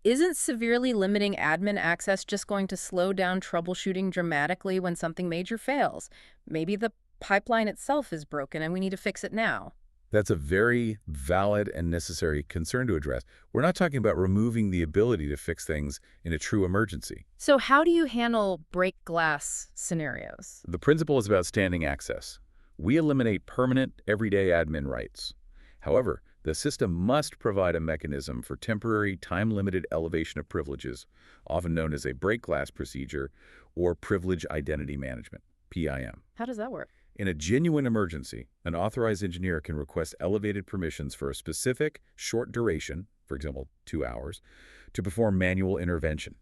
Isn't severely limiting admin access just going to slow down troubleshooting dramatically when something major fails? Maybe the pipeline itself is broken and we need to fix it now.
That's a very valid and necessary concern to address. We're not talking about removing the ability to fix things in a true emergency.
So how do you handle break glass scenarios?
The principle is about standing access. We eliminate permanent, everyday admin rights. However, the system must provide a mechanism for temporary, time-limited elevation of privileges, often known as a break glass procedure or privilege identity management, PIM.
How does that work?
In a genuine emergency, an authorized engineer can request elevated permissions for a specific, short duration, for example, 2 hours, to perform manual intervention.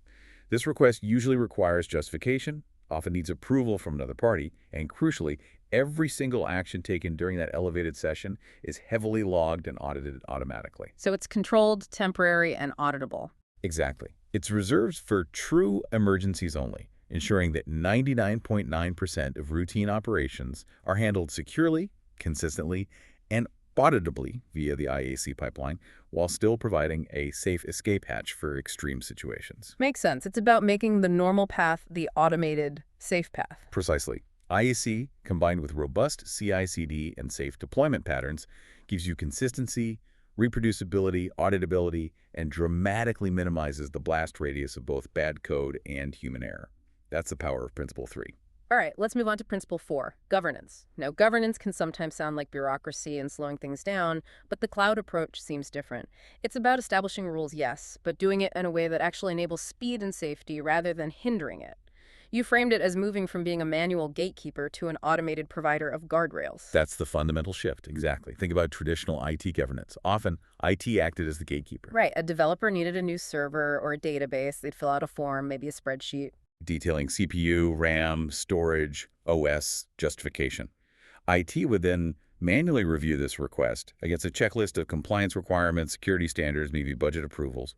This request usually requires justification, often needs approval from another party, and crucially, every single action taken during that elevated session is heavily logged and audited automatically.
So it's controlled, temporary, and auditable.
Exactly. It's reserved for true emergencies only, ensuring that 99.9% of routine operations are handled securely, consistently, and auditably via the IAC pipeline, while still providing a safe escape hatch for extreme situations.
Makes sense. It's about making the normal path the automated, safe path.
Precisely. IAC, combined with robust CI/CD and safe deployment patterns, gives you consistency, reproducibility, auditability, and dramatically minimizes the blast radius of both bad code and human error. That's the power of Principle 3.
All right, let's move on to principle 4, governance. Now, governance can sometimes sound like bureaucracy and slowing things down, but the cloud approach seems different. It's about establishing rules, yes, but doing it in a way that actually enables speed and safety rather than hindering it. You framed it as moving from being a manual gatekeeper to an automated provider of guardrails.
That's the fundamental shift, exactly. Think about traditional IT governance. Often, IT acted as the gatekeeper,
Right, a developer needed a new server or a database. They'd fill out a form, maybe a spreadsheet.
detailing CPU, RAM, storage, OS, justification. IT would then manually review this request against a checklist of compliance requirements, security standards, maybe budget approvals.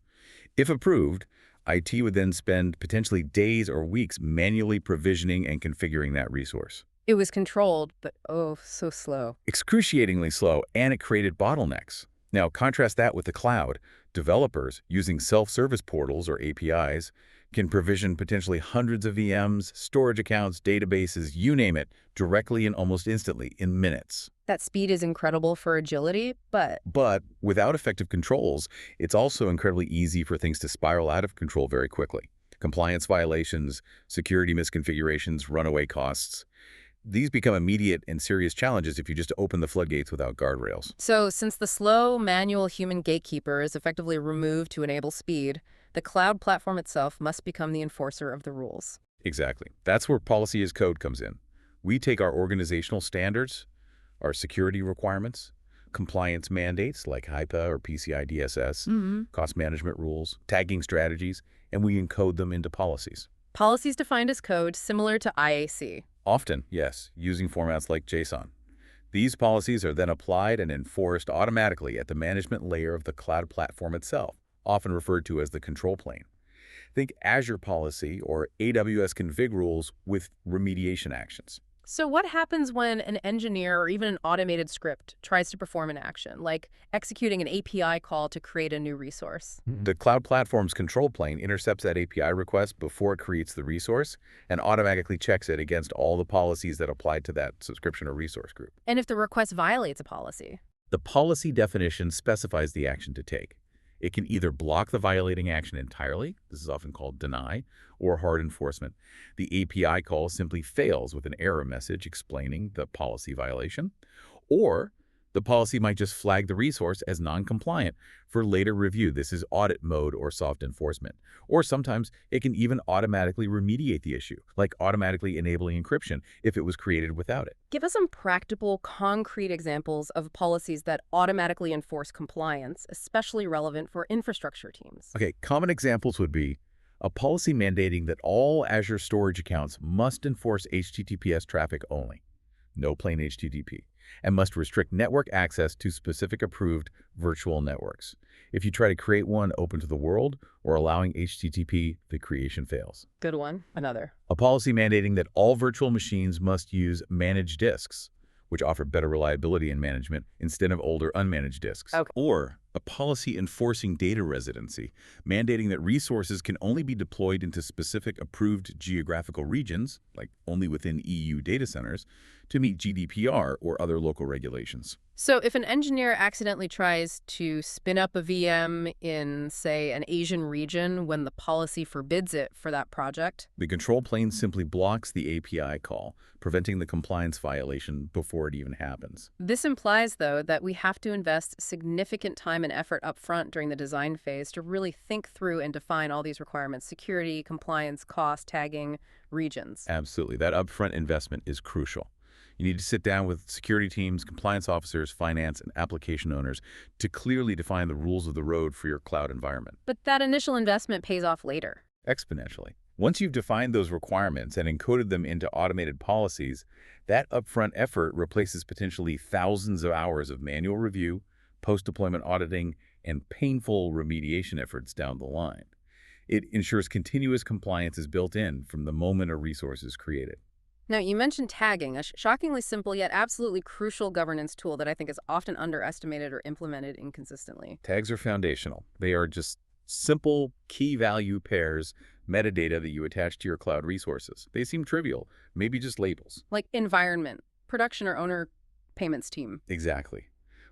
If approved, IT would then spend potentially days or weeks manually provisioning and configuring that resource.
It was controlled, but oh, so slow.
Excruciatingly slow, and it created bottlenecks. Now, contrast that with the cloud. Developers, using self-service portals or APIs, can provision potentially hundreds of VMs, storage accounts, databases, you name it, directly and almost instantly in minutes.
That speed is incredible for agility, but
But without effective controls, it's also incredibly easy for things to spiral out of control very quickly. Compliance violations, security misconfigurations, runaway costs. These become immediate and serious challenges if you just open the floodgates without guardrails.
so since the slow, manual human gatekeeper is effectively removed to enable speed, the cloud platform itself must become the enforcer of the rules.
Exactly. That's where policy as code comes in. We take our organizational standards, our security requirements, compliance mandates like HIPAA or PCI DSS, cost management rules, tagging strategies, and we encode them into policies.
Policies defined as code similar to IAC.
Often, yes, using formats like JSON. These policies are then applied and enforced automatically at the management layer of the cloud platform itself, often referred to as the control plane. Think Azure policy or AWS config rules with remediation actions.
So what happens when an engineer or even an automated script tries to perform an action, like executing an API call to create a new resource?
The cloud platform's control plane intercepts that API request before it creates the resource and automatically checks it against all the policies that apply to that subscription or resource group.
And if the request violates a policy?
The policy definition specifies the action to take. It can either block the violating action entirely, this is often called deny, or hard enforcement. The API call simply fails with an error message explaining the policy violation, or the policy might just flag the resource as non-compliant for later review. This is audit mode or soft enforcement. Or sometimes it can even automatically remediate the issue, like automatically enabling encryption if it was created without it.
Give us some practical, concrete examples of policies that automatically enforce compliance, especially relevant for infrastructure teams.
Okay, common examples would be a policy mandating that all Azure storage accounts must enforce HTTPS traffic only, no plain HTTP, and must restrict network access to specific approved virtual networks. If you try to create one open to the world or allowing HTTP, the creation fails.
Good one. Another.
A policy mandating that all virtual machines must use managed disks, which offer better reliability in management instead of older unmanaged disks.
Okay.
Or a policy enforcing data residency, mandating that resources can only be deployed into specific approved geographical regions, like only within EU data centers, to meet GDPR or other local regulations.
So if an engineer accidentally tries to spin up a VM in, say, an Asian region when the policy forbids it for that project,
The control plane simply blocks the API call, preventing the compliance violation before it even happens.
this implies, though, that we have to invest significant time and effort up front during the design phase to really think through and define all these requirements: security, compliance, cost, tagging, regions.
Absolutely. That upfront investment is crucial. You need to sit down with security teams, compliance officers, finance, and application owners to clearly define the rules of the road for your cloud environment.
But that initial investment pays off later.
Exponentially. Once you've defined those requirements and encoded them into automated policies, that upfront effort replaces potentially thousands of hours of manual review, post-deployment auditing, and painful remediation efforts down the line. It ensures continuous compliance is built in from the moment a resource is created.
Now, you mentioned tagging, a shockingly simple yet absolutely crucial governance tool that I think is often underestimated or implemented inconsistently.
Tags are foundational. They are just simple key value pairs, metadata that you attach to your cloud resources. They seem trivial, maybe just labels.
Like environment, production or owner payments team.
Exactly.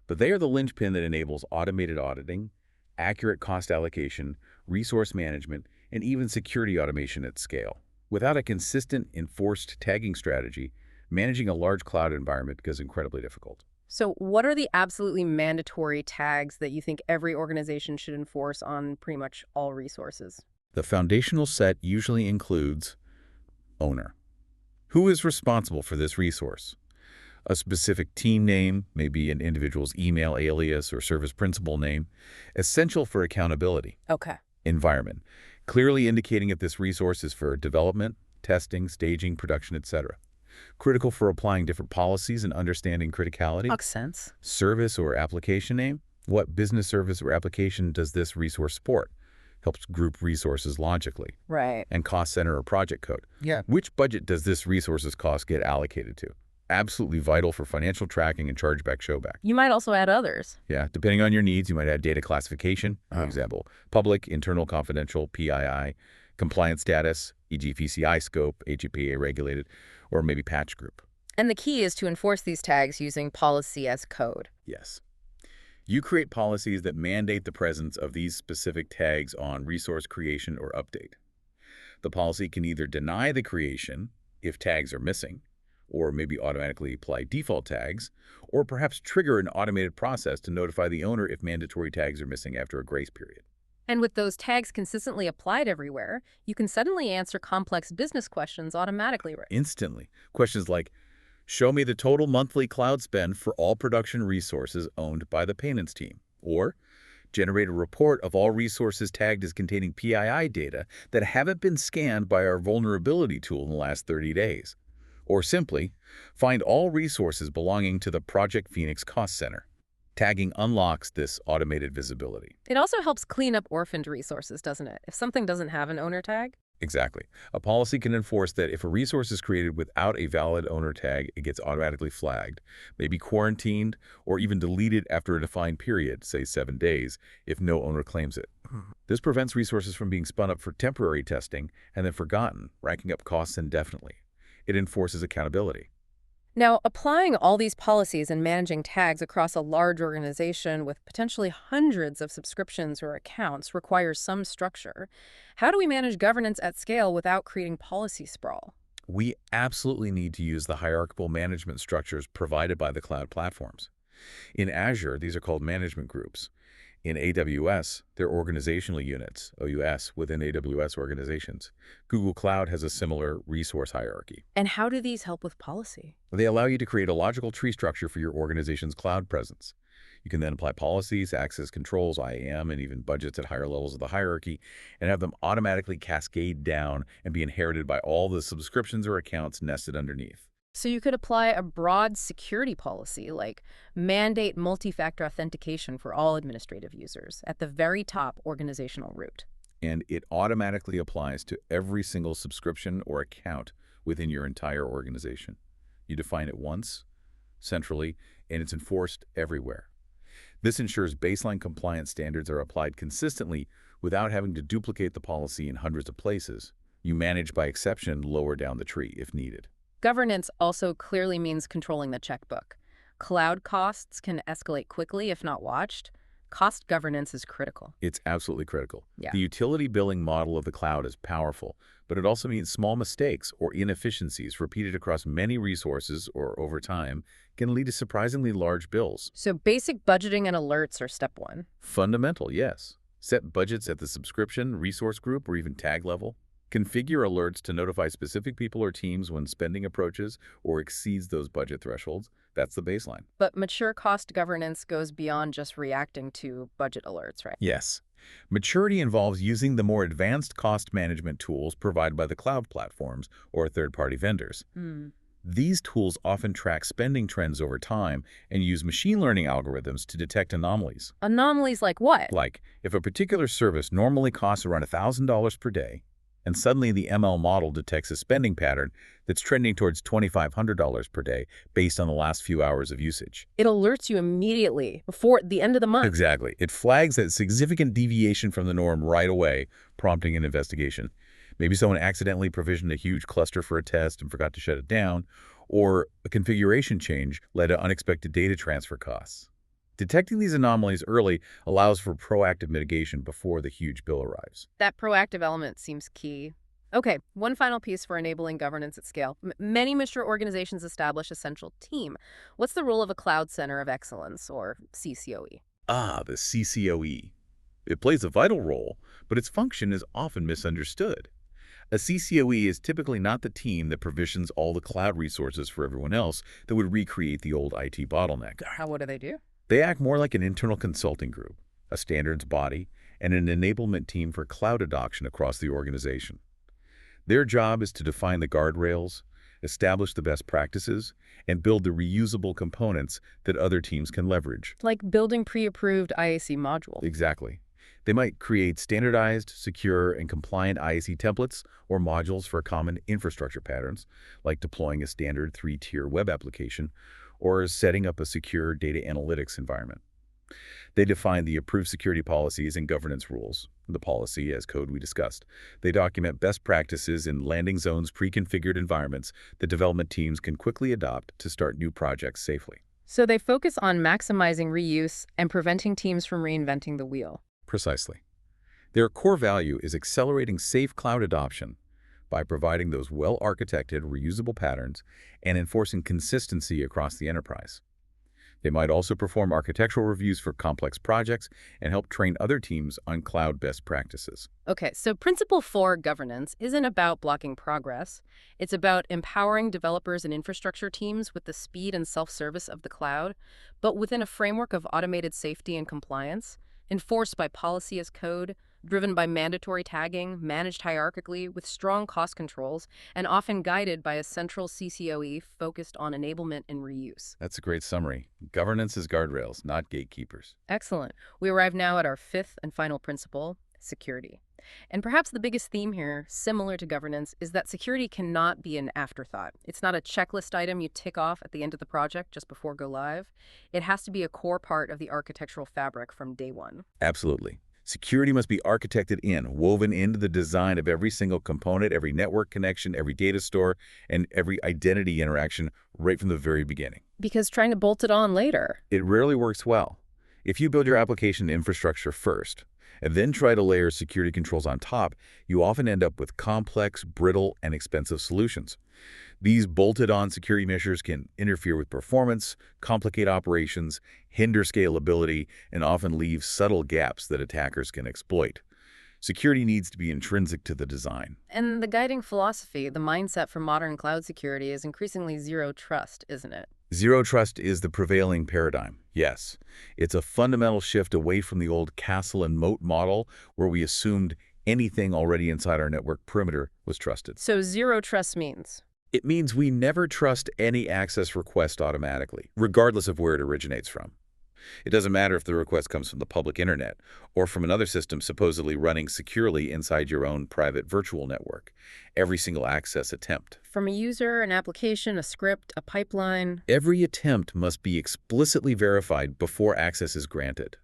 But they are the linchpin that enables automated auditing, accurate cost allocation, resource management, and even security automation at scale. Without a consistent, enforced tagging strategy, managing a large cloud environment becomes incredibly difficult.
So what are the absolutely mandatory tags that you think every organization should enforce on pretty much all resources?
The foundational set usually includes owner. Who is responsible for this resource? A specific team name, maybe an individual's email alias or service principal name, essential for accountability.
Okay.
Environment, clearly indicating if this resource is for development, testing, staging, production, etc. Critical for applying different policies and understanding criticality.
Makes sense.
Service or application name, what business service or application does this resource support? Helps group resources logically.
Right.
And cost center or project code.
Yeah.
Which budget does this resource's cost get allocated to? Absolutely vital for financial tracking and chargeback showback.
You might also add others.
Yeah, depending on your needs, you might add data classification, for example, public, internal, confidential, PII, compliance status, e.g. PCI scope, HEPA regulated, or maybe patch group.
And the key is to enforce these tags using policy as code.
Yes. You create policies that mandate the presence of these specific tags on resource creation or update. The policy can either deny the creation if tags are missing, or maybe automatically apply default tags, or perhaps trigger an automated process to notify the owner if mandatory tags are missing after a grace period.
And with those tags consistently applied everywhere, you can suddenly answer complex business questions automatically, right?
Instantly. Questions like, show me the total monthly cloud spend for all production resources owned by the payments team, or generate a report of all resources tagged as containing PII data that haven't been scanned by our vulnerability tool in the last 30 days. Or simply, find all resources belonging to the Project Phoenix Cost Center. Tagging unlocks this automated visibility.
It also helps clean up orphaned resources, doesn't it? If something doesn't have an owner tag?
Exactly. A policy can enforce that if a resource is created without a valid owner tag, it gets automatically flagged, maybe quarantined, or even deleted after a defined period, say 7 days, if no owner claims it. This prevents resources from being spun up for temporary testing and then forgotten, racking up costs indefinitely. It enforces accountability.
Now, applying all these policies and managing tags across a large organization with potentially hundreds of subscriptions or accounts requires some structure. How do we manage governance at scale without creating policy sprawl?
We absolutely need to use the hierarchical management structures provided by the cloud platforms. In Azure, these are called management groups. In AWS, they're organizational units, OUS, within AWS organizations. Google Cloud has a similar resource hierarchy.
And how do these help with policy?
They allow you to create a logical tree structure for your organization's cloud presence. You can then apply policies, access controls, IAM, and even budgets at higher levels of the hierarchy, and have them automatically cascade down and be inherited by all the subscriptions or accounts nested underneath.
So you could apply a broad security policy, like mandate multi-factor authentication for all administrative users at the very top organizational root.
And it automatically applies to every single subscription or account within your entire organization. You define it once, centrally, and it's enforced everywhere. This ensures baseline compliance standards are applied consistently without having to duplicate the policy in hundreds of places. You manage by exception lower down the tree if needed.
Governance also clearly means controlling the checkbook. Cloud costs can escalate quickly if not watched. Cost governance is critical.
It's absolutely critical.
Yeah.
The utility billing model of the cloud is powerful, but it also means small mistakes or inefficiencies repeated across many resources or over time can lead to surprisingly large bills.
So basic budgeting and alerts are step one.
Fundamental, yes. Set budgets at the subscription, resource group, or even tag level. Configure alerts to notify specific people or teams when spending approaches or exceeds those budget thresholds. That's the baseline.
But mature cost governance goes beyond just reacting to budget alerts, right?
Yes. Maturity involves using the more advanced cost management tools provided by the cloud platforms or third-party vendors. These tools often track spending trends over time and use machine learning algorithms to detect anomalies.
Anomalies like what?
Like, if a particular service normally costs around $1,000 per day, and suddenly the ML model detects a spending pattern that's trending towards $2,500 per day based on the last few hours of usage.
It alerts you immediately before the end of the month.
Exactly. It flags that significant deviation from the norm right away, prompting an investigation. Maybe someone accidentally provisioned a huge cluster for a test and forgot to shut it down, or a configuration change led to unexpected data transfer costs. Detecting these anomalies early allows for proactive mitigation before the huge bill arrives.
That proactive element seems key. Okay, one final piece for enabling governance at scale. Many mature organizations establish a central team. What's the role of a Cloud Center of Excellence, or CCOE?
Ah, the CCOE. It plays a vital role, but its function is often misunderstood. A CCOE is typically not the team that provisions all the cloud resources for everyone else that would recreate the old IT bottleneck.
What do they do?
They act more like an internal consulting group, a standards body, and an enablement team for cloud adoption across the organization. Their job is to define the guardrails, establish the best practices, and build the reusable components that other teams can leverage.
Like building pre-approved IAC modules.
Exactly. They might create standardized, secure, and compliant IAC templates or modules for common infrastructure patterns, like deploying a standard 3-tier web application or setting up a secure data analytics environment. They define the approved security policies and governance rules, the policy as code we discussed. They document best practices in landing zones pre-configured environments that development teams can quickly adopt to start new projects safely.
So they focus on maximizing reuse and preventing teams from reinventing the wheel.
Precisely. Their core value is accelerating safe cloud adoption by providing those well-architected, reusable patterns and enforcing consistency across the enterprise. They might also perform architectural reviews for complex projects and help train other teams on cloud best practices.
Okay, so Principle 4 governance isn't about blocking progress. It's about empowering developers and infrastructure teams with the speed and self-service of the cloud, but within a framework of automated safety and compliance, enforced by policy as code, driven by mandatory tagging, managed hierarchically with strong cost controls, and often guided by a central CCOE focused on enablement and reuse.
That's a great summary. Governance is guardrails, not gatekeepers.
Excellent. We arrive now at our fifth and final principle, security. And perhaps the biggest theme here, similar to governance, is that security cannot be an afterthought. It's not a checklist item you tick off at the end of the project just before go live. It has to be a core part of the architectural fabric from day one.
Absolutely. Security must be architected in, woven into the design of every single component, every network connection, every data store, and every identity interaction right from the very beginning.
Because trying to bolt it on later.
It rarely works well. If you build your application infrastructure first, and then try to layer security controls on top, you often end up with complex, brittle, and expensive solutions. These bolted-on security measures can interfere with performance, complicate operations, hinder scalability, and often leave subtle gaps that attackers can exploit. Security needs to be intrinsic to the design.
And the guiding philosophy, the mindset for modern cloud security is increasingly zero trust, isn't it?
Zero trust is the prevailing paradigm, yes. It's a fundamental shift away from the old castle and moat model where we assumed anything already inside our network perimeter was trusted.
So zero trust means?
It means we never trust any access request automatically, regardless of where it originates from. It doesn't matter if the request comes from the public internet or from another system supposedly running securely inside your own private virtual network. Every single access attempt.
From a user, an application, a script, a pipeline.
Every attempt must be explicitly verified before access is granted.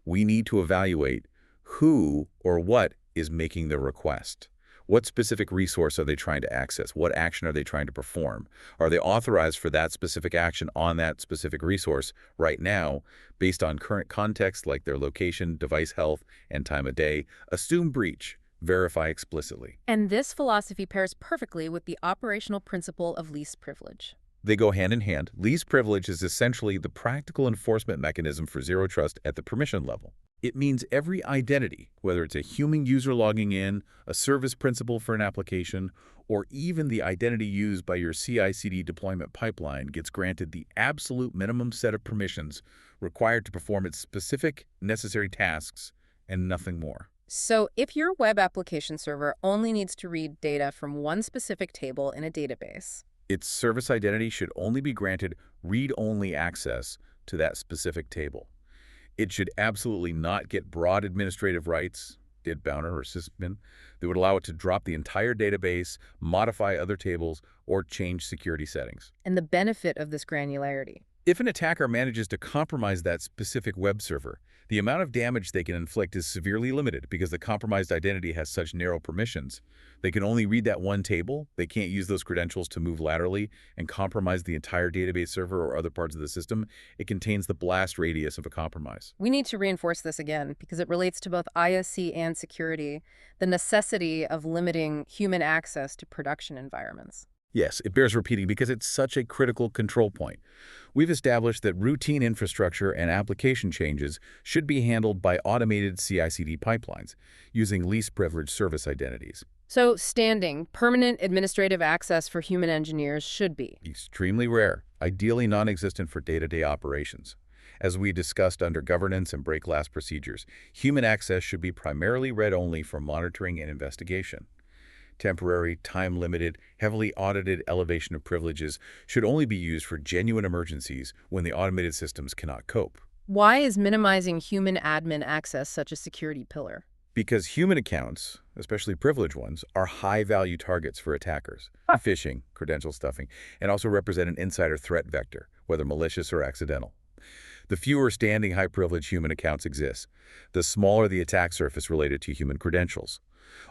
We need to evaluate who or what is making the request. What specific resource are they trying to access? What action are they trying to perform? Are they authorized for that specific action on that specific resource right now based on current context like their location, device health, and time of day? Assume breach. Verify explicitly.
And this philosophy pairs perfectly with the operational principle of least privilege.
They go hand in hand. Least privilege is essentially the practical enforcement mechanism for zero trust at the permission level. It means every identity, whether it's a human user logging in, a service principal for an application, or even the identity used by your CI/CD deployment pipeline, gets granted the absolute minimum set of permissions required to perform its specific necessary tasks and nothing more.
So if your web application server only needs to read data from one specific table in a database,
its service identity should only be granted read-only access to that specific table. It should absolutely not get broad administrative rights, did-bounder or sysadmin, that would allow it to drop the entire database, modify other tables, or change security settings.
and the benefit of this granularity.
If an attacker manages to compromise that specific web server, the amount of damage they can inflict is severely limited because the compromised identity has such narrow permissions. They can only read that one table, they can't use those credentials to move laterally and compromise the entire database server or other parts of the system. It contains the blast radius of a compromise.
We need to reinforce this again because it relates to both ISC and security, the necessity of limiting human access to production environments.
Yes, it bears repeating because it's such a critical control point. We've established that routine infrastructure and application changes should be handled by automated CI/CD pipelines using least privileged service identities.
So standing, permanent administrative access for human engineers should be
Extremely rare, ideally non-existent for day-to-day operations. As we discussed under governance and break-glass procedures, human access should be primarily read-only for monitoring and investigation. Temporary, time-limited, heavily audited elevation of privileges should only be used for genuine emergencies when the automated systems cannot cope.
Why is minimizing human admin access such a security pillar?
Because human accounts, especially privileged ones, are high-value targets for attackers. Phishing, credential stuffing, and also represent an insider threat vector, whether malicious or accidental. The fewer standing high-privileged human accounts exist, the smaller the attack surface related to human credentials.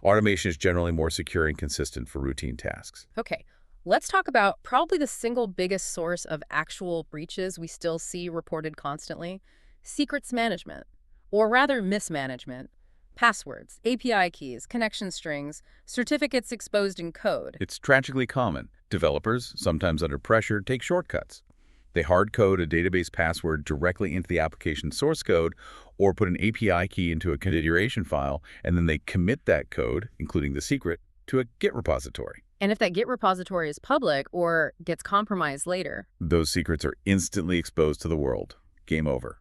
Automation is generally more secure and consistent for routine tasks.
Okay, let's talk about probably the single biggest source of actual breaches we still see reported constantly, secrets management, or rather mismanagement. Passwords, API keys, connection strings, certificates exposed in code.
It's tragically common. Developers, sometimes under pressure, take shortcuts. They hard code a database password directly into the application source code or put an API key into a configuration file, and then they commit that code, including the secret, to a Git repository.
And if that Git repository is public or gets compromised later,
Those secrets are instantly exposed to the world. Game over.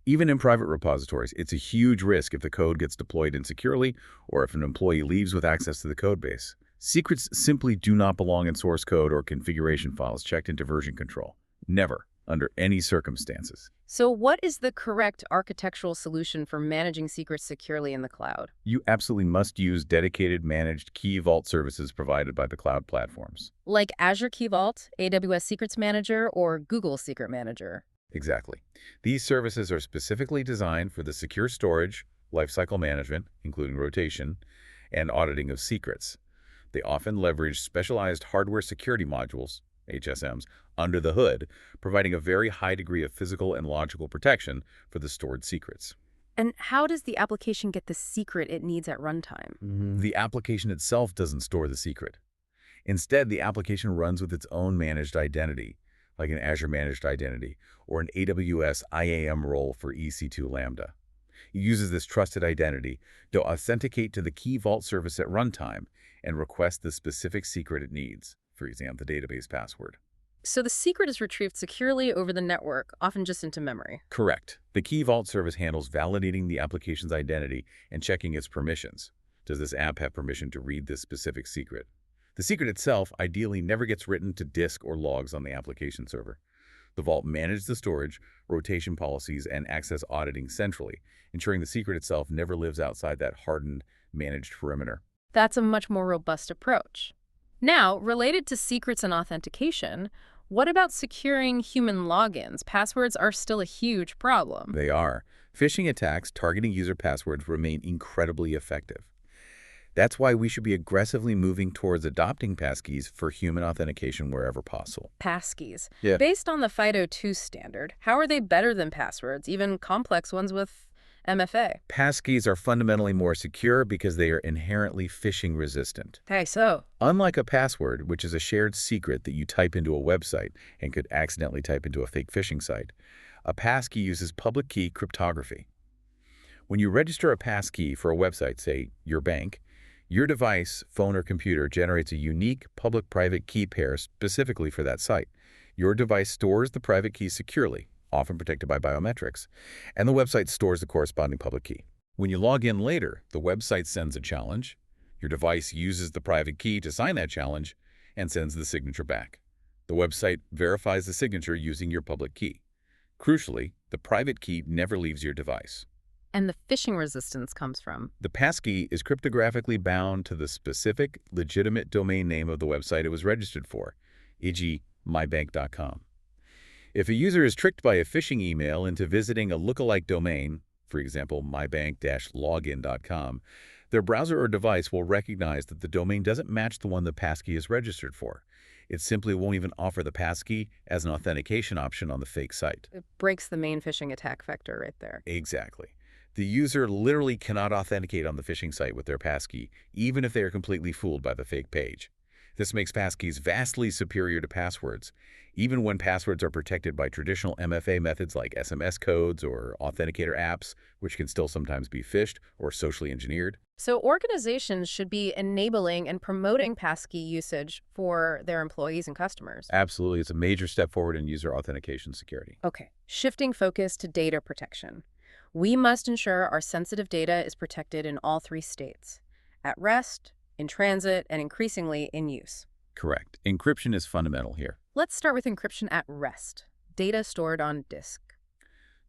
Even in private repositories, it's a huge risk if the code gets deployed insecurely or if an employee leaves with access to the codebase. Secrets simply do not belong in source code or configuration files checked into version control. Never, under any circumstances.
so what is the correct architectural solution for managing secrets securely in the cloud?
You absolutely must use dedicated managed key vault services provided by the cloud platforms.
Like Azure Key Vault, AWS Secrets Manager, or Google Secret Manager.
Exactly. These services are specifically designed for the secure storage, lifecycle management, including rotation, and auditing of secrets. They often leverage specialized hardware security modules, HSMs, under the hood, providing a very high degree of physical and logical protection for the stored secrets.
And how does the application get the secret it needs at runtime?
The application itself doesn't store the secret. Instead, the application runs with its own managed identity, like an Azure Managed Identity or an AWS IAM role for EC2 Lambda. It uses this trusted identity to authenticate to the Key Vault service at runtime and request the specific secret it needs, for example, the database password.
So the secret is retrieved securely over the network, often just into memory.
Correct. The Key Vault service handles validating the application's identity and checking its permissions. Does this app have permission to read this specific secret? The secret itself ideally never gets written to disk or logs on the application server. The Vault manages the storage, rotation policies, and access auditing centrally, ensuring the secret itself never lives outside that hardened, managed perimeter.
That's a much more robust approach. Now, related to secrets and authentication, what about securing human logins? Passwords are still a huge problem.
They are. Phishing attacks targeting user passwords remain incredibly effective. That's why we should be aggressively moving towards adopting passkeys for human authentication wherever possible.
Passkeys.
Yeah.
Based on the FIDO2 standard, how are they better than passwords, even complex ones with MFA?
Passkeys are fundamentally more secure because they are inherently phishing resistant.
Hey, so?
Unlike a password, which is a shared secret that you type into a website and could accidentally type into a fake phishing site, a passkey uses public key cryptography. When you register a passkey for a website, say your bank, your device, phone, or computer generates a unique public-private key pair specifically for that site. Your device stores the private key securely, often protected by biometrics, and the website stores the corresponding public key. When you log in later, the website sends a challenge. Your device uses the private key to sign that challenge and sends the signature back. The website verifies the signature using your public key. Crucially, the private key never leaves your device.
And the phishing resistance comes from?
The passkey is cryptographically bound to the specific, legitimate domain name of the website it was registered for, e.g., mybank.com. If a user is tricked by a phishing email into visiting a lookalike domain, for example, mybank-login.com, their browser or device will recognize that the domain doesn't match the one the passkey is registered for. It simply won't even offer the passkey as an authentication option on the fake site.
It breaks the main phishing attack vector right there.
Exactly. The user literally cannot authenticate on the phishing site with their passkey, even if they are completely fooled by the fake page. This makes passkeys vastly superior to passwords, even when passwords are protected by traditional MFA methods like SMS codes or authenticator apps, which can still sometimes be phished or socially engineered.
So organizations should be enabling and promoting passkey usage for their employees and customers.
Absolutely, it's a major step forward in user authentication security.
Okay, shifting focus to data protection. We must ensure our sensitive data is protected in all three states: at rest, in transit, and increasingly in use.
Correct. Encryption is fundamental here.
Let's start with encryption at rest, data stored on disk.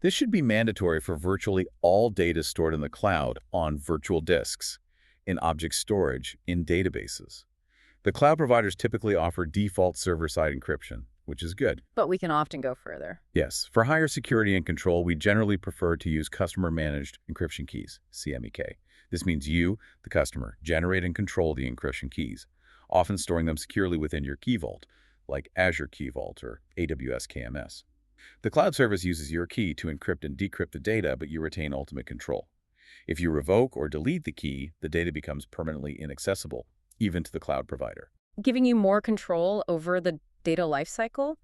This should be mandatory for virtually all data stored in the cloud, on virtual disks, in object storage, in databases. The cloud providers typically offer default server-side encryption, which is good.
But we can often go further.
Yes, for higher security and control, we generally prefer to use customer-managed encryption keys, CMEK. This means you, the customer, generate and control the encryption keys, often storing them securely within your key vault, like Azure Key Vault or AWS KMS. The cloud service uses your key to encrypt and decrypt the data, but you retain ultimate control. If you revoke or delete the key, the data becomes permanently inaccessible, even to the cloud provider.
Giving you more control over the data lifecycle?